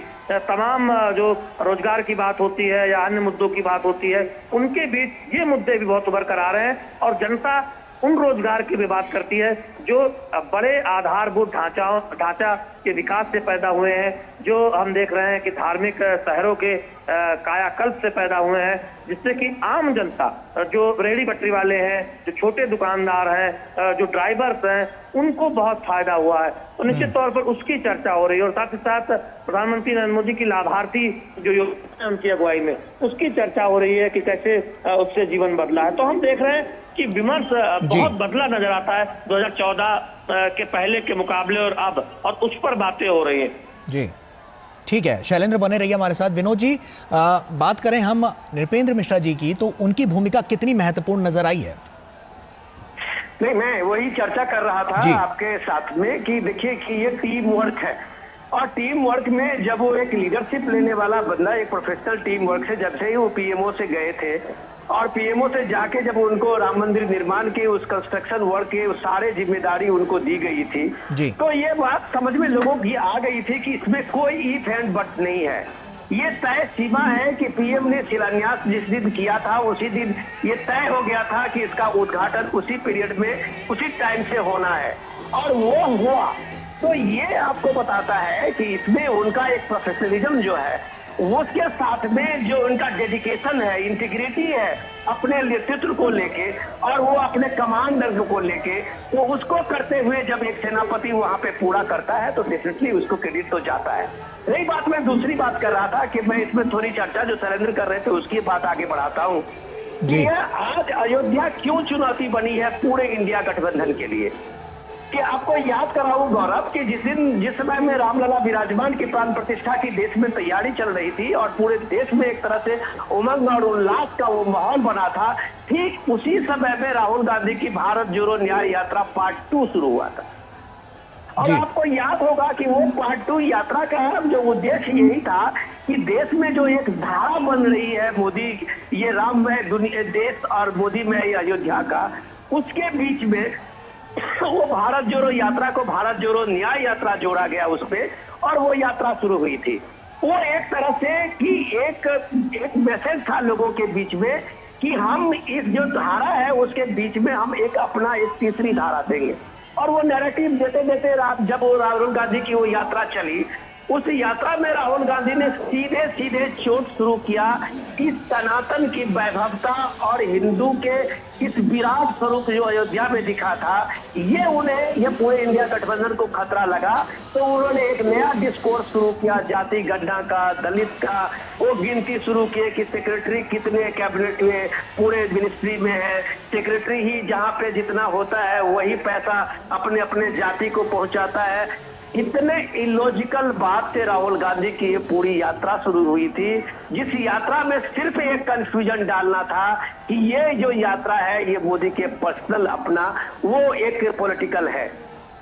तमाम जो रोजगार की बात होती है या अन्य मुद्दों की बात होती है, उनके बीच ये मुद्दे भी बहुत उभर कर आ रहे हैं और जनता उन रोजगार की भी बात करती है जो बड़े आधारभूत ढांचा के विकास से पैदा हुए हैं, जो हम देख रहे हैं कि धार्मिक शहरों के कायाकल्प से पैदा हुए हैं, जिससे कि आम जनता, जो रेहड़ी पटरी वाले हैं, जो छोटे दुकानदार हैं, जो ड्राइवर्स हैं, उनको बहुत फायदा हुआ है। तो निश्चित तौर पर उसकी चर्चा हो रही है और साथ ही साथ प्रधानमंत्री नरेंद्र मोदी की लाभार्थी जो योजना है उनकी अगुवाई में, उसकी चर्चा हो रही है कि कैसे उससे जीवन बदला है। तो हम देख रहे हैं कि विमर्श बहुत बदला नजर आता है 2014 के पहले के मुकाबले और अब, और उस पर बातें हो रही हैं। जी ठीक है, शैलेंद्र बने रहिए हमारे साथ। विनोद जी, बात करें हम नृपेंद्र मिश्रा जी की, तो उनकी भूमिका कितनी महत्वपूर्ण नजर आई है? नहीं, मैं वही चर्चा कर रहा था आपके साथ में कि देखिए कि ये टीम वर्क है और टीम वर्क में जब वो एक लीडरशिप लेने वाला बंदा, एक प्रोफेशनल टीम वर्क से जब से ही वो पीएमओ से गए थे और पीएमओ से जाके जब उनको राम मंदिर निर्माण के उस कंस्ट्रक्शन वर्क के सारे जिम्मेदारी उनको दी गई थी, तो ये बात समझ में लोगों की आ गई थी कि इसमें कोई इफ एंड बट नहीं है। ये तय सीमा है कि पीएम ने शिलान्यास जिस दिन किया था उसी दिन ये तय हो गया था कि इसका उद्घाटन उसी पीरियड में उसी टाइम से होना है और वो हुआ। तो ये आपको बताता है कि इसमें उनका एक प्रोफेशनलिज्म जो है, वो उसके साथ में जो उनका डेडिकेशन है, इंटीग्रिटी है अपने नेतृत्व को लेके और वो अपने कमांडर को लेके, तो उसको करते हुए जब एक सेनापति वहां पे पूरा करता है तो डेफिनेटली उसको क्रेडिट तो जाता है। रही बात, मैं दूसरी बात कर रहा था कि मैं इसमें थोड़ी चर्चा जो शैलेंद्र कर रहे थे उसकी बात आगे बढ़ाता हूँ कि आज अयोध्या क्यों चुनौती बनी है पूरे इंडिया गठबंधन के लिए। कि आपको याद कराऊं गौरव कि जिस समय में रामलला विराजमान की प्राण प्रतिष्ठा की देश में तैयारी चल रही थी और पूरे देश में एक तरह से उमंग और उल्लास का वो माहौल बना था, ठीक उसी समय में राहुल गांधी की भारत जोड़ो न्याय यात्रा पार्ट 2 शुरू हुआ था। और आपको याद होगा कि वो पार्ट 2 यात्रा का जो उद्देश्य यही था कि देश में जो एक धारा बन रही है मोदी, ये राममय देश और मोदीमय अयोध्या का, उसके बीच में वो भारत जोड़ो यात्रा को भारत जोड़ो न्याय यात्रा जोड़ा गया उसपे और वो यात्रा शुरू हुई थी। वो एक तरह से कि एक मैसेज था लोगों के बीच में कि हम इस जो धारा है उसके बीच में हम एक अपना एक तीसरी धारा देंगे। और वो नैरेटिव देते देते जब वो राहुल गांधी की वो यात्रा चली, उस यात्रा में राहुल गांधी ने सीधे सीधे चोट शुरू किया कि सनातन की वैभवता और हिंदू के इस विराट स्वरूप जो अयोध्या में दिखा था, ये पूरे इंडिया गठबंधन को खतरा लगा। तो उन्होंने एक नया डिस्कोर्स शुरू किया, जाति गणना का, दलित का, वो गिनती शुरू किए कि सेक्रेटरी कितने कैबिनेट में पूरे मिनिस्ट्री में है, सेक्रेटरी ही जहाँ पे जितना होता है वही पैसा अपने अपने जाति को पहुंचाता है। इतने इलॉजिकल बात से राहुल गांधी की ये पूरी यात्रा शुरू हुई थी, जिस यात्रा में सिर्फ एक कंफ्यूजन डालना था कि ये जो यात्रा है ये मोदी के पर्सनल अपना वो एक पॉलिटिकल है।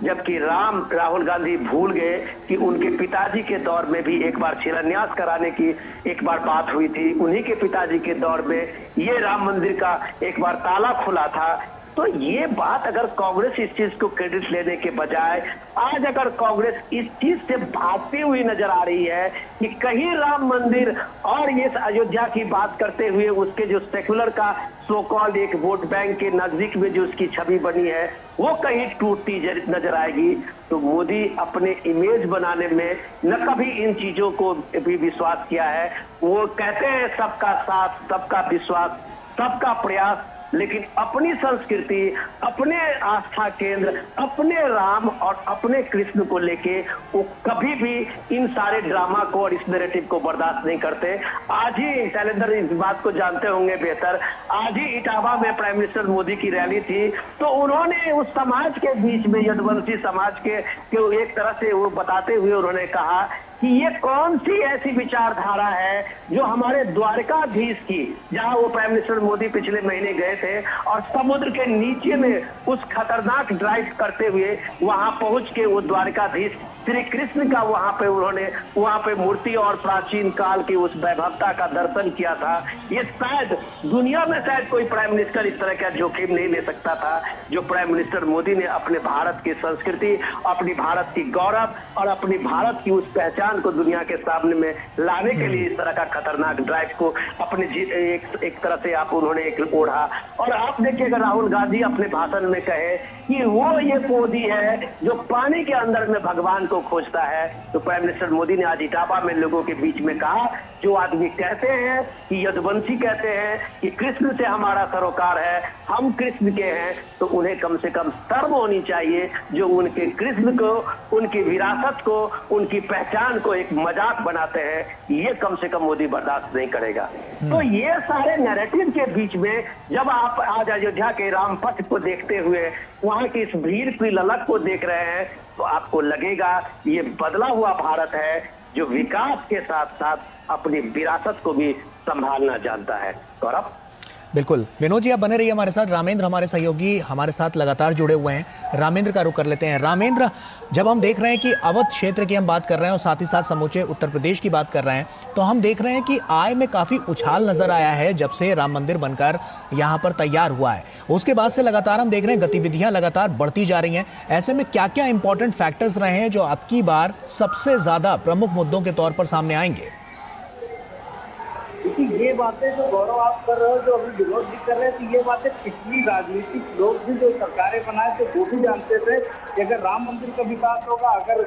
जबकि राहुल गांधी भूल गए कि उनके पिताजी के दौर में भी एक बार शिलान्यास कराने की एक बार बात हुई थी। उन्हीं के पिताजी के दौर में ये राम मंदिर का एक बार ताला खुला था। तो ये बात अगर कांग्रेस इस चीज को क्रेडिट लेने के बजाय आज अगर कांग्रेस इस चीज से भागती हुई नजर आ रही है कि कहीं राम मंदिर और ये अयोध्या की बात करते हुए उसके जो सेक्युलर का सो कॉल्ड एक वोट बैंक के नजदीक में जो उसकी छवि बनी है वो कहीं टूटती नजर आएगी, तो मोदी अपने इमेज बनाने में न कभी इन चीजों को भी विश्वास किया है। वो कहते हैं सबका साथ, सबका विश्वास, सबका प्रयास, लेकिन अपनी संस्कृति, अपने आस्था केंद्र, अपने राम और अपने कृष्ण को लेके वो कभी भी इन सारे ड्रामा को और इस नैरेटिव को बर्दाश्त नहीं करते। आज ही शैलेंद्र इस बात को जानते होंगे बेहतर, आज ही इटावा में प्राइम मिनिस्टर मोदी की रैली थी, तो उन्होंने उस समाज के बीच में यदुवंशी समाज के एक तरह से वो बताते हुए उन्होंने कहा कि ये कौन सी ऐसी विचारधारा है जो हमारे द्वारकाधीश की, जहां वो प्राइम मिनिस्टर मोदी पिछले महीने गए थे और समुद्र के नीचे में उस खतरनाक ड्राइव करते हुए वहां पहुंच के वो द्वारकाधीश श्री कृष्ण का वहां पे मूर्ति और प्राचीन काल की उस वैभवता का दर्शन किया था। ये शायद दुनिया में शायद कोई प्राइम मिनिस्टर इस तरह का जोखिम नहीं ले सकता था जो प्राइम मिनिस्टर मोदी ने अपने भारत की संस्कृति, अपनी भारत की गौरव और अपनी भारत की उस पहचान को दुनिया के सामने में लाने के लिए इस तरह का खतरनाक ड्राइव को अपने एक तरह से आप उन्होंने एक ओढ़ा। और आप देखिए अगर राहुल गांधी अपने भाषण में कहे कि वो ये मोदी है जो पानी के अंदर में भगवान को खोजता है, तो प्राइम मिनिस्टर मोदी ने आज इटावा में लोगों के बीच में कहा जो आदमी कहते हैं कि यदुवंशी कहते हैं कि कृष्ण से हमारा सरोकार है, हम कृष्ण के हैं, तो उन्हें कम से कम शर्म होनी चाहिए जो उनके कृष्ण को, उनकी विरासत को, उनकी पहचान को एक मजाक बनाते हैं। ये कम से कम मोदी बर्दाश्त नहीं करेगा। तो ये सारे नैरेटिव के बीच में जब आप आज अयोध्या के राम पथ को देखते हुए वहां की इस भीड़ की ललक को देख रहे हैं तो आपको लगेगा ये बदला हुआ भारत है जो विकास के साथ साथ अपनी विरासत को भी संभालना जानता है। गौरव, बिल्कुल विनोद जी आप बने रहिए हमारे साथ। रामेंद्र हमारे सहयोगी हमारे साथ लगातार जुड़े हुए हैं, रामेंद्र का रुख कर लेते हैं। रामेंद्र, जब हम देख रहे हैं कि अवध क्षेत्र की हम बात कर रहे हैं और साथ ही साथ समूचे उत्तर प्रदेश की बात कर रहे हैं, तो हम देख रहे हैं कि आय में काफ़ी उछाल नजर आया है जब से राम मंदिर बनकर यहाँ पर तैयार हुआ है। उसके बाद से लगातार हम देख रहे हैं गतिविधियाँ लगातार बढ़ती जा रही हैं। ऐसे में क्या क्या इंपॉर्टेंट फैक्टर्स रहे हैं जो अब की बार सबसे ज़्यादा प्रमुख मुद्दों के तौर पर सामने आएंगे? देखिए ये बातें जो गौरव आप कर रहे हो, जो अभी विरोध भी कर रहे हैं, तो ये बातें पिछली राजनीतिक लोग भी जो सरकारें बनाए थे वो भी जानते थे कि अगर राम मंदिर का विकास होगा, अगर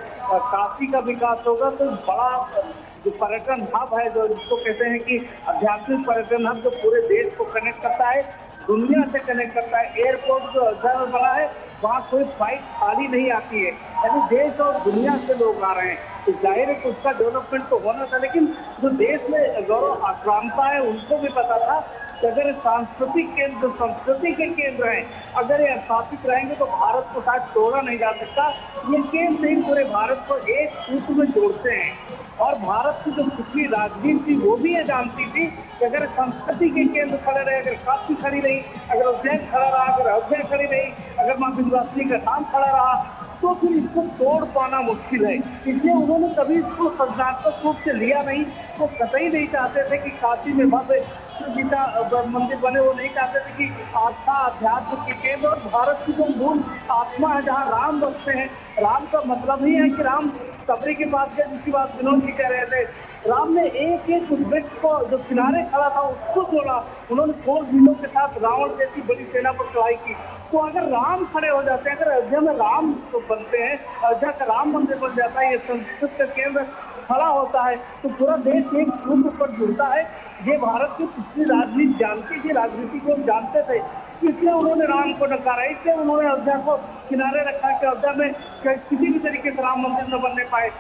काशी का विकास होगा तो बड़ा जो पर्यटन हब है, जो जिसको कहते हैं कि आध्यात्मिक पर्यटन हब, जो पूरे देश को कनेक्ट करता है, दुनिया से कनेक्ट करता है। एयरपोर्ट जो अयोध्या में बना है वहाँ कोई फ्लाइट खाली नहीं आती है, यानी देश और दुनिया से लोग आ रहे हैं, तो जाहिर है कि उसका डेवलपमेंट तो होना था। लेकिन जो देश में गौरव आक्रांता है उनको भी पता था कि अगर सांस्कृतिक केंद्र, संस्कृति के केंद्र हैं, अगर ये स्थापित रहेंगे तो भारत को साथ तोड़ा नहीं जा सकता। ये केंद्र ही पूरे भारत को एक सूत्र में जोड़ते हैं। और भारत की जो पिछली राजनीति थी वो भी ये जानती थी कि अगर संस्कृति के केंद्र खड़े रहे, अगर काशी खड़ी रही, अगर उज्जैन खड़ा रहा, अगर अयोध्या खड़ी रही, अगर माँ विंध्यवासिनी का धाम खड़ा रहा, तो फिर इसको तोड़ पाना मुश्किल है। इसलिए उन्होंने कभी इसको सृजनात्मक रूप से लिया नहीं। वो कतई नहीं चाहते थे कि काशी में भव्य गीता मंदिर बने, वो नहीं चाहते थे कि आस्था अध्यात्म के केंद्र और भारत की जो मूल आत्मा है जहाँ राम बसते हैं। राम का मतलब ही है कि राम सबरी के पास गए, जिसकी बात विनोद जी कह रहे थे। राम ने एक एक वृक्ष को जो किनारे खड़ा था उसको तोड़ा। उन्होंने 4 वीरों के साथ रावण जैसी बड़ी सेना पर चढ़ाई की। तो अगर राम खड़े हो जाते हैं, अगर अयोध्या में राम तो बनते हैं, अयोध्या का राम मंदिर बन जाता है, ये संस्कृत का केंद्र खड़ा होता है, तो पूरा देश एक सूत्र पर जुड़ता है। ये भारत की पिछली राजनीति जानती थी, राजनीति को जानते थे, इसलिए उन्होंने राम को नकारा, इसलिए उन्होंने अयोध्या को किनारे रखा कि अयोध्या में किसी भी तरीके से राम मंदिर न बनने पाए।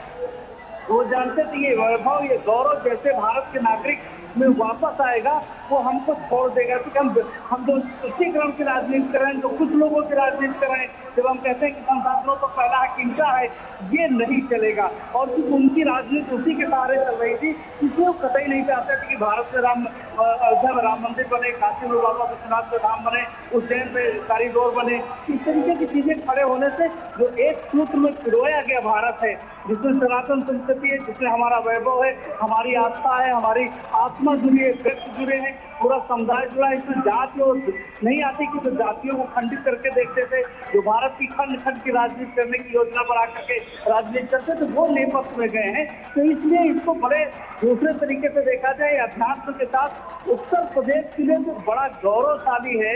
वो जानते थे ये वैभव, ये गौरव जैसे भारत के नागरिक में वापस आएगा वो हमको छोड़ देगा। क्योंकि हम जो तुष्टीकरण की राजनीति कर रहे हैं, जो कुछ लोगों की राजनीति कर रहे हैं, जब हम कहते हैं कि संसाधनों तो पहला हक इनका है, ये नहीं चलेगा। और सिर्फ उनकी राजनीति उसी के सहारे चल रही थी, इसलिए वो कतई नहीं चाहते थे कि भारत में अयोध्या में राम मंदिर बने, काशी में बाबा विश्वनाथ का धाम बने, उज्जैन में कॉरिडोर बने। इस तरीके की चीजें खड़े होने से जो एक सूत्र में पिरोया गया भारत है, जिसमें सनातन संस्कृति है, जिसमें हमारा वैभव है, हमारी आस्था है, हमारी आत्मा जुड़ी है, व्यक्ति जुड़े हैं, पूरा समुदाय जुड़ा, इसमें जाति और नहीं आती कि जो जातियों को खंडित करके देखते थे, जो भारत की खंड खंड की राजनीति करने की योजना बना करके राजनीति करते थे, वो नेपथ्य में गए हैं। तो इसलिए इसको बड़े दूसरे तरीके से देखा जाए, अध्यात्म के साथ उत्तर प्रदेश के लिए जो बड़ा गौरवशाली है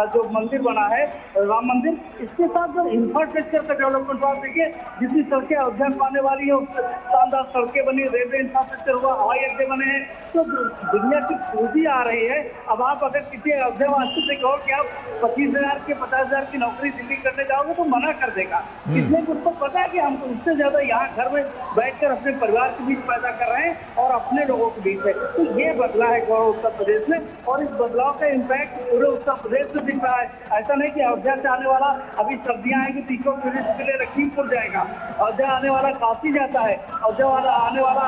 जो मंदिर बना है राम मंदिर, इसके साथ जो इंफ्रास्ट्रक्चर का डेवलपमेंट हुआ, देखिए जितनी सड़कें अयोध्या में आने वाली है, शानदार सड़कें बनी, रेलवे इंफ्रास्ट्रक्चर हुआ, हवाई अड्डे बने हैं, तो दुनिया की पूंजी आ रही है। अब आप अगर किसी अयोध्यावासी से कहो कि आप 25,000 के 50,000 की नौकरी दिल्ली करने जाओगे तो मना कर देगा, इसलिए उसको पता है कि हम उससे ज्यादा यहाँ घर में बैठकर अपने परिवार के बीच पैदा कर रहे हैं और अपने लोगों के बीच है। तो ये बदला है गौरव उत्तर प्रदेश में, और इस बदलाव का इम्पैक्ट पूरे उत्तर प्रदेश में दिख रहा है। ऐसा नहीं कि अयोध्या से आने वाला अभी सर्दियां आएंगी तो इको टूरिस्ट के लिए लखीमपुर जाएगा, अयोध्या आने वाला काशी जाता है, अयोध्या वाला आने वाला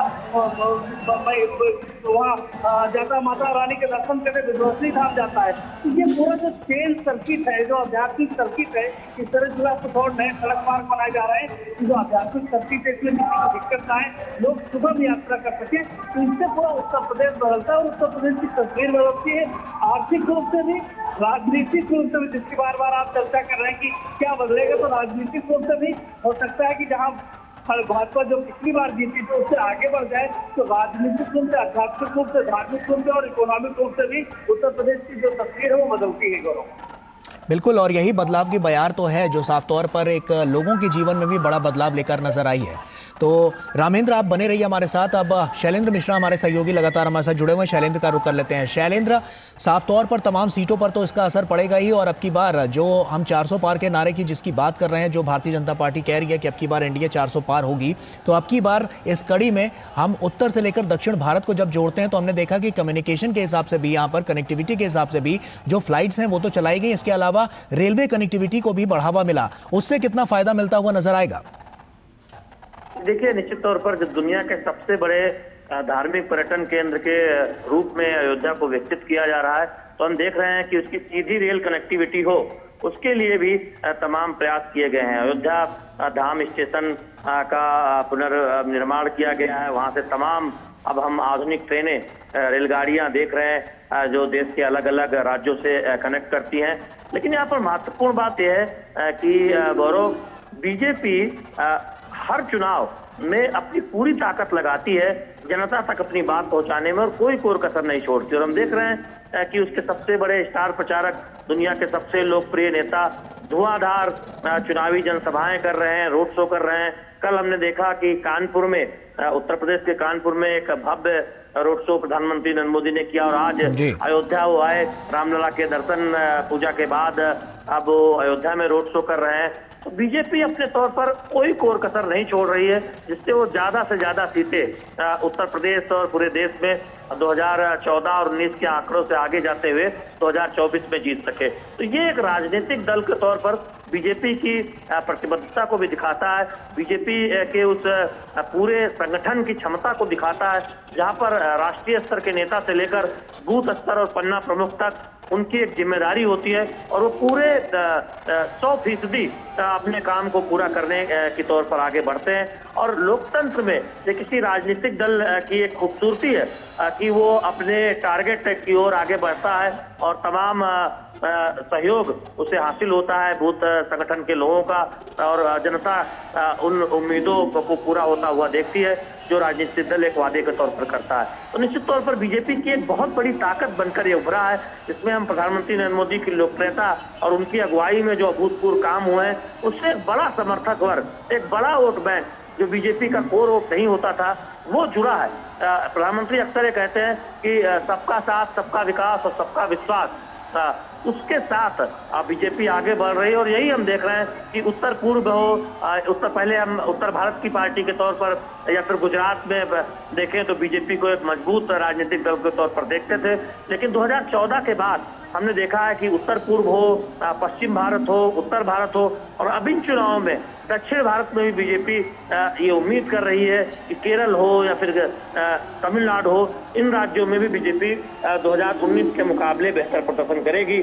वहाँ जाता माता रानी के दर्शन करने विश्वसनीय धाम जाता है। तो ये पूरा जो चेन सर्किट है, जो आध्यात्मिक सर्किट है, इस तरह जो कुछ और नए सड़क मार्ग बनाए जा रहे हैं, जो आध्यात्मिक सर्किट है, इसमें दिक्कत ना है, लोग सुगम यात्रा कर सके, तो इससे पूरा उत्तर प्रदेश बदलता है और उत्तर प्रदेश की तस्वीर बदलती है, आर्थिक रूप से भी, राजनीतिक रूप से भी, जिसकी बार बार आप चर्चा कर रहे हैं कि क्या बदलेगा, तो राजनीतिक रूप से भी हो सकता है कि जहाँ भाजपा जो पिछली बार जीती तो उससे आगे बढ़ जाए, तो राजनीतिक रूप से, आध्यात्मिक रूप से, धार्मिक रूप से और इकोनॉमिक रूप से भी उत्तर प्रदेश की जो तस्वीर है वो बदलती है। गौरव, बिल्कुल, और यही बदलाव की बयार तो है जो साफ तौर पर एक लोगों के जीवन में भी बड़ा बदलाव लेकर नजर आई है। तो रामेंद्र, आप बने रहिए हमारे साथ। अब शैलेंद्र मिश्रा हमारे सहयोगी लगातार हमारे साथ जुड़े हुए हैं, शैलेंद्र का रुख कर लेते हैं। शैलेंद्र, साफ तौर पर तमाम सीटों पर तो इसका असर पड़ेगा ही, और अब की बार जो हम 400 पार के नारे की जिसकी बात कर रहे हैं, जो भारतीय जनता पार्टी कह रही है कि अब की बार एनडीए 400 पार होगी, तो अब की बार इस कड़ी में हम उत्तर से लेकर दक्षिण भारत को जब जोड़ते हैं तो हमने देखा कि कम्युनिकेशन के हिसाब से भी, यहाँ पर कनेक्टिविटी के हिसाब से भी जो फ्लाइट्स हैं वो तो चलाई गई, इसके अलावा रेलवे कनेक्टिविटी को भी बढ़ावा मिला, उससे कितना फायदा मिलता हुआ नजर आएगा? देखिए, निश्चित तौर पर जब दुनिया के सबसे बड़े धार्मिक पर्यटन केंद्र के रूप में अयोध्या को विकसित किया जा रहा है, तो हम देख रहे हैं कि उसकी सीधी रेल कनेक्टिविटी हो, उसके लिए भी तमाम प्रयास किए गए हैं। अयोध्या धाम स्टेशन का पुनर्निर्माण किया गया है, वहां से तमाम अब हम आधुनिक ट्रेनें, रेलगाड़ियां देख रहे हैं जो देश के अलग अलग राज्यों से कनेक्ट करती हैं। लेकिन यहाँ पर महत्वपूर्ण बात यह है कि गौरव, बीजेपी हर चुनाव में अपनी पूरी ताकत लगाती है जनता तक अपनी बात पहुंचाने में, और कोई कोर कसर नहीं छोड़ती। और हम देख रहे हैं कि उसके सबसे बड़े स्टार प्रचारक, दुनिया के सबसे लोकप्रिय नेता धुआंधार चुनावी जनसभाएं कर रहे हैं, रोड शो कर रहे हैं। कल हमने देखा कि कानपुर में, उत्तर प्रदेश के कानपुर में एक भव्य रोड शो प्रधानमंत्री नरेंद्र मोदी ने किया, और आज अयोध्या वो आए, रामलला के दर्शन पूजा के बाद अब वो अयोध्या में रोड शो कर रहे हैं। तो बीजेपी अपने तौर पर कोई कोर कसर नहीं छोड़ रही है, जिससे वो ज्यादा से ज्यादा सीटें उत्तर प्रदेश और पूरे देश में 2014 और 19 के आंकड़ों से आगे जाते हुए 2024 में जीत सके। तो ये एक राजनीतिक दल के तौर पर बीजेपी की प्रतिबद्धता को भी दिखाता है, बीजेपी के उस पूरे संगठन की क्षमता को दिखाता है, जहां पर राष्ट्रीय स्तर के नेता से लेकर बूथ स्तर और पन्ना प्रमुख तक उनकी एक जिम्मेदारी होती है, और वो पूरे 100% अपने काम को पूरा करने के तौर पर आगे बढ़ते हैं। और लोकतंत्र में ये किसी राजनीतिक दल की एक खूबसूरती है कि वो अपने टारगेट की ओर आगे बढ़ता है, और तमाम सहयोग उसे हासिल होता है बूथ संगठन के लोगों का, और जनता उन उम्मीदों को पूरा होता हुआ देखती है जो राजनीतिक दल एक वादे के तौर पर करता है। तो निश्चित तौर पर बीजेपी की एक बहुत बड़ी ताकत बनकर ये उभरा है, जिसमें हम प्रधानमंत्री नरेंद्र मोदी की लोकप्रियता और उनकी अगुवाई में जो अभूतपूर्व काम हुए हैं, उससे एक बड़ा समर्थक वर्ग, एक बड़ा वोट बैंक जो बीजेपी का कोर वोट नहीं होता था, वो जुड़ा है। प्रधानमंत्री अक्सर ये कहते हैं कि सबका साथ, सबका विकास और सबका विश्वास, उसके साथ बीजेपी आगे बढ़ रही है। और यही हम देख रहे हैं कि उत्तर पूर्व हो, पहले हम उत्तर भारत की पार्टी के तौर पर या फिर गुजरात में देखें तो बीजेपी को एक मजबूत राजनीतिक दल के तौर पर देखते थे, लेकिन 2014 के बाद हमने देखा है कि उत्तर पूर्व हो, पश्चिम भारत हो, उत्तर भारत हो, और अब इन चुनावों में दक्षिण भारत में भी बीजेपी ये उम्मीद कर रही है कि केरल हो या फिर तमिलनाडु हो, इन राज्यों में भी बीजेपी 2019 के मुकाबले बेहतर प्रदर्शन करेगी।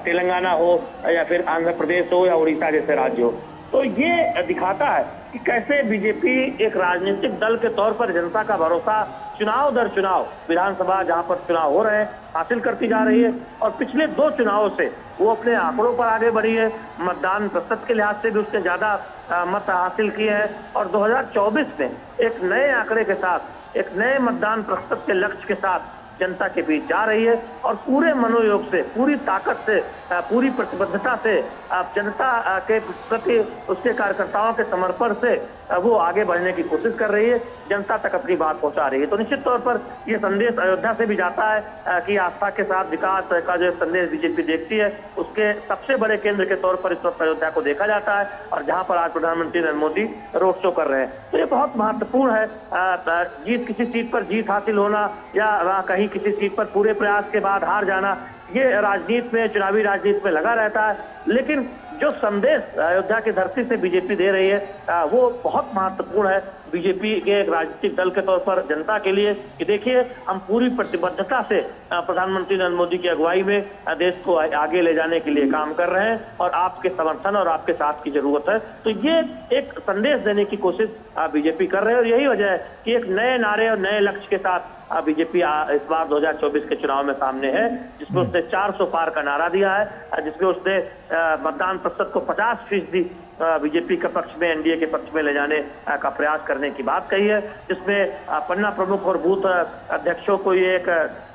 तेलंगाना हो या फिर आंध्र प्रदेश हो या उड़ीसा जैसे राज्य हो। तो ये दिखाता है कि कैसे बीजेपी एक राजनीतिक दल के तौर पर जनता का भरोसा चुनाव दर चुनाव, विधानसभा जहां पर चुनाव हो रहे हैं, हासिल करती जा रही है। और पिछले 2 चुनावों से वो अपने आंकड़ों पर आगे बढ़ी है, मतदान प्रतिशत के लिहाज से भी उससे ज्यादा मत हासिल किए हैं। और 2024 में एक नए आंकड़े के साथ, एक नए मतदान प्रतिशत के लक्ष्य के साथ जनता के बीच जा रही है और पूरे मनोयोग से, पूरी ताकत से, पूरी प्रतिबद्धता से जनता के प्रति उसके कार्यकर्ताओं के समर्पण से वो आगे बढ़ने की कोशिश कर रही है, जनता तक अपनी बात पहुंचा रही है। तो निश्चित तौर पर ये संदेश अयोध्या से भी जाता है कि आस्था के साथ विकास का जो संदेश बीजेपी देखती है, उसके सबसे बड़े केंद्र के तौर पर इस वक्त अयोध्या को देखा जाता है और जहां पर आज प्रधानमंत्री नरेंद्र मोदी रोड शो कर रहे हैं। तो ये बहुत महत्वपूर्ण है। जीत, किसी सीट पर जीत हासिल होना या कहीं किसी सीट पर पूरे प्रयास के बाद हार जाना, ये राजनीति में, चुनावी राजनीति में लगा रहता है। लेकिन जो संदेश अयोध्या की धरती से बीजेपी दे रही है वो बहुत महत्वपूर्ण है बीजेपी के एक राजनीतिक दल के तौर पर जनता के लिए, कि देखिए हम पूरी प्रतिबद्धता से प्रधानमंत्री नरेंद्र मोदी की अगुवाई में देश को आगे ले जाने के लिए काम कर रहे हैं और आपके समर्थन और आपके साथ की जरूरत है। तो ये एक संदेश देने की कोशिश बीजेपी कर रहे हैं और यही वजह है कि एक नए नारे और नए लक्ष्य के साथ बीजेपी इस बार 2024 के चुनाव में सामने है, जिसमें उसने 400 पार का नारा दिया है, जिसमें उसने मतदान प्रतिशत को 50% बीजेपी के पक्ष में, एनडीए के पक्ष में ले जाने का प्रयास करने की बात कही है, जिसमें पन्ना प्रमुख और बूथ अध्यक्षों को ये एक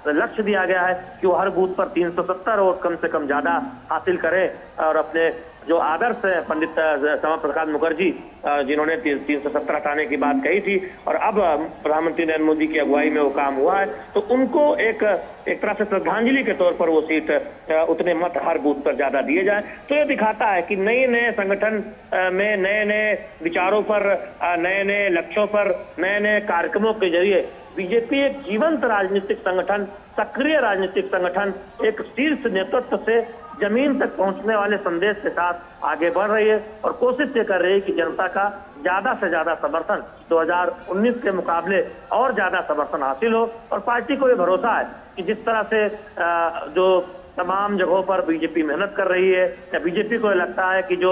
लक्ष्य दिया गया है कि वो हर बूथ पर 370 वोट कम से कम ज्यादा हासिल करें और अपने जो आदर्श है पंडित श्यामा प्रसाद मुखर्जी जिन्होंने 370 हटाने की बात कही थी और अब प्रधानमंत्री नरेंद्र मोदी की अगुवाई में वो काम हुआ है, तो उनको एक तरह से श्रद्धांजलि के तौर पर वो सीट उतने मत हर बूथ पर ज्यादा दिए जाए। तो ये दिखाता है कि नए नए संगठन में, नए नए विचारों पर, नए नए लक्ष्यों पर, नए नए कार्यक्रमों के जरिए बीजेपी एक जीवंत राजनीतिक संगठन, सक्रिय राजनीतिक संगठन, एक शीर्ष नेतृत्व से जमीन तक पहुंचने वाले संदेश के साथ आगे बढ़ रही है और कोशिश ये कर रही है कि जनता का ज्यादा से ज्यादा समर्थन 2019 के मुकाबले और ज्यादा समर्थन हासिल हो। और पार्टी को ये भरोसा है कि जिस तरह से जो तमाम जगहों पर बीजेपी मेहनत कर रही है, या बीजेपी को लगता है कि जो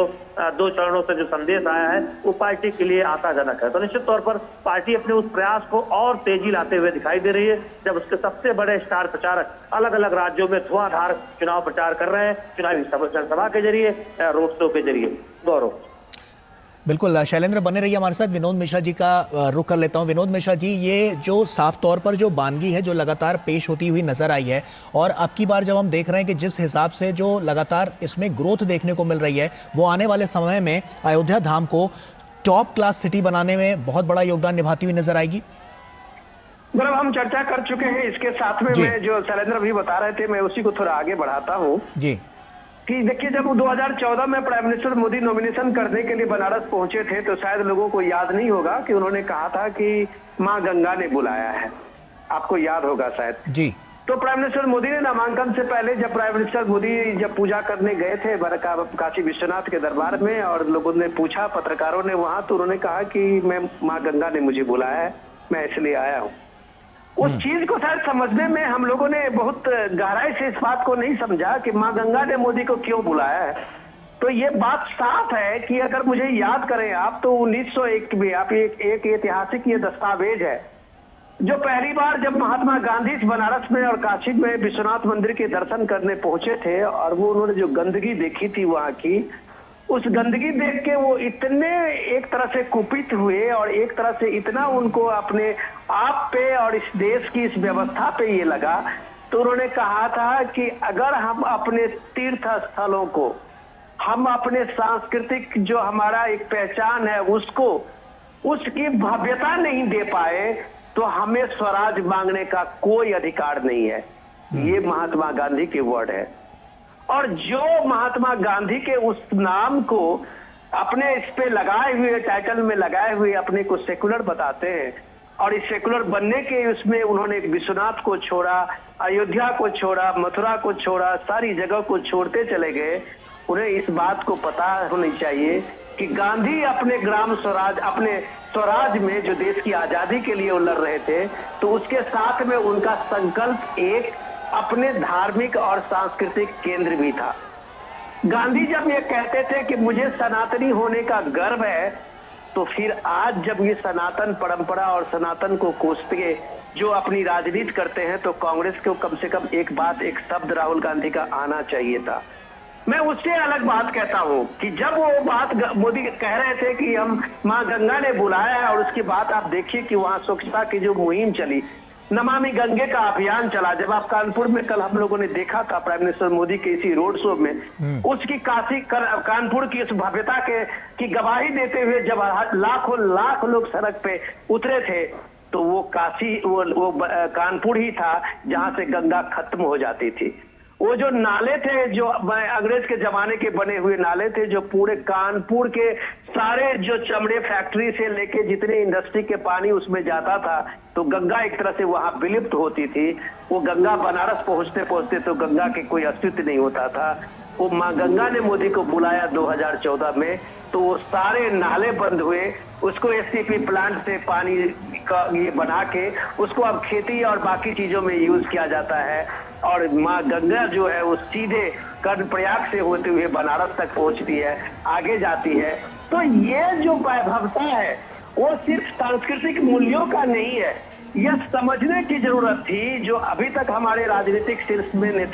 2 चरणों से जो संदेश आया है वो पार्टी के लिए आशाजनक है, तो निश्चित तौर पर पार्टी अपने उस प्रयास को और तेजी लाते हुए दिखाई दे रही है, जब उसके सबसे बड़े स्टार प्रचारक अलग अलग राज्यों में धुआंधार चुनाव प्रचार कर रहे हैं, चुनावी जनसभा के जरिए, रोड शो के जरिए। गौरव। बिल्कुल, शैलेंद्र बने रहिए हमारे साथ। विनोद मिश्रा जी का रुख कर लेता हूं। विनोद मिश्रा जी, ये जो साफ तौर पर जो बानगी है जो लगातार पेश होती हुई नजर आई है, और अब की बार जब हम देख रहे हैं कि जिस हिसाब से जो लगातार इसमें ग्रोथ देखने को मिल रही है, वो आने वाले समय में अयोध्या धाम को टॉप क्लास सिटी बनाने में बहुत बड़ा योगदान निभाती हुई नजर आएगी। मतलब हम चर्चा कर चुके हैं इसके साथ में, मैं जो शैलेंद्र भी बता रहे थे मैं उसी को थोड़ा आगे बढ़ाता हूँ जी। कि देखिए, जब 2014 में प्राइम मिनिस्टर मोदी नॉमिनेशन करने के लिए बनारस पहुंचे थे तो शायद लोगों को याद नहीं होगा कि उन्होंने कहा था कि मां गंगा ने बुलाया है, आपको याद होगा शायद जी। तो प्राइम मिनिस्टर मोदी ने नामांकन से पहले जब प्राइम मिनिस्टर मोदी जब पूजा करने गए थे काशी विश्वनाथ के दरबार में और लोगों ने पूछा, पत्रकारों ने वहां, तो उन्होंने कहा कि मैं मां गंगा ने मुझे बुलाया है, मैं इसलिए आया हूँ। उस चीज को शायद समझने में हम लोगों ने बहुत गहराई से इस बात को नहीं समझा कि मां गंगा ने मोदी को क्यों बुलाया है। तो ये बात साफ है कि अगर मुझे याद करें आप, तो 1901 में आप एक ऐतिहासिक ये दस्तावेज है जो पहली बार जब महात्मा गांधी बनारस में और काशी में विश्वनाथ मंदिर के दर्शन करने पहुंचे थे और वो उन्होंने जो गंदगी देखी थी वहां की, उस गंदगी देख के वो इतने एक तरह से कुपित हुए और एक तरह से इतना उनको अपने आप पे और इस देश की इस व्यवस्था पे ये लगा, तो उन्होंने कहा था कि अगर हम अपने तीर्थ स्थलों को, हम अपने सांस्कृतिक जो हमारा एक पहचान है उसको, उसकी भव्यता नहीं दे पाए तो हमें स्वराज मांगने का कोई अधिकार नहीं है। ये महात्मा गांधी के वर्ड है। और जो महात्मा गांधी के उस नाम को अपने इस पे लगाए हुए, टाइटल में लगाए हुए अपने को सेकुलर बताते हैं, और इस सेकुलर बनने के उसमें उन्होंने विश्वनाथ को छोड़ा, अयोध्या को छोड़ा, मथुरा को छोड़ा, सारी जगह को छोड़ते चले गए। उन्हें इस बात को पता होनी चाहिए कि गांधी अपने ग्राम स्वराज, अपने स्वराज में जो देश की आजादी के लिए वो लड़ रहे थे, तो उसके साथ में उनका संकल्प एक अपने धार्मिक और सांस्कृतिक केंद्र भी था। गांधी जब ये कहते थे कि मुझे सनातनी होने का गर्व है, तो फिर आज जब ये सनातन परंपरा और सनातन को कोसते जो अपनी राजनीति करते हैं, तो कांग्रेस को कम से कम एक बात, एक शब्द राहुल गांधी का आना चाहिए था। मैं उससे अलग बात कहता हूं कि जब वो बात मोदी कह रहे थे कि हम मां गंगा ने बुलाया है, और उसकी बात आप देखिए कि वहां स्वच्छता की जो मुहिम चली, नमामि गंगे का अभियान चला, जब आप कानपुर में कल हम लोगों ने देखा था प्राइम मिनिस्टर मोदी के इसी रोड शो में, उसकी कानपुर की उस भव्यता की गवाही देते हुए जब लाखों लाख लोग सड़क पे उतरे थे, तो वो कानपुर ही था जहां से गंगा खत्म हो जाती थी। वो जो नाले थे, जो अंग्रेज के जमाने के बने हुए नाले थे, जो पूरे कानपुर के सारे जो चमड़े फैक्ट्री से लेके जितने इंडस्ट्री के पानी उसमें जाता था, तो गंगा एक तरह से वहां विलुप्त होती थी। वो गंगा बनारस पहुंचते पहुंचते तो गंगा के कोई अस्तित्व नहीं होता था। वो माँ गंगा ने मोदी को बुलाया 2014 में, तो वो सारे नाले बंद हुए, उसको एसटीपी प्लांट से पानी का ये बना के उसको अब खेती और बाकी चीजों में यूज किया जाता है, और माँ गंगा जो है वो सीधे कर्णप्रयाग से होते हुए बनारस तक पहुंचती है, आगे जाती है। तो ये जो वैभवता है वो सिर्फ सांस्कृतिक मूल्यों का नहीं है, यह समझने की जरूरत थी जो अभी तक हमारे राजनीतिक शीर्ष में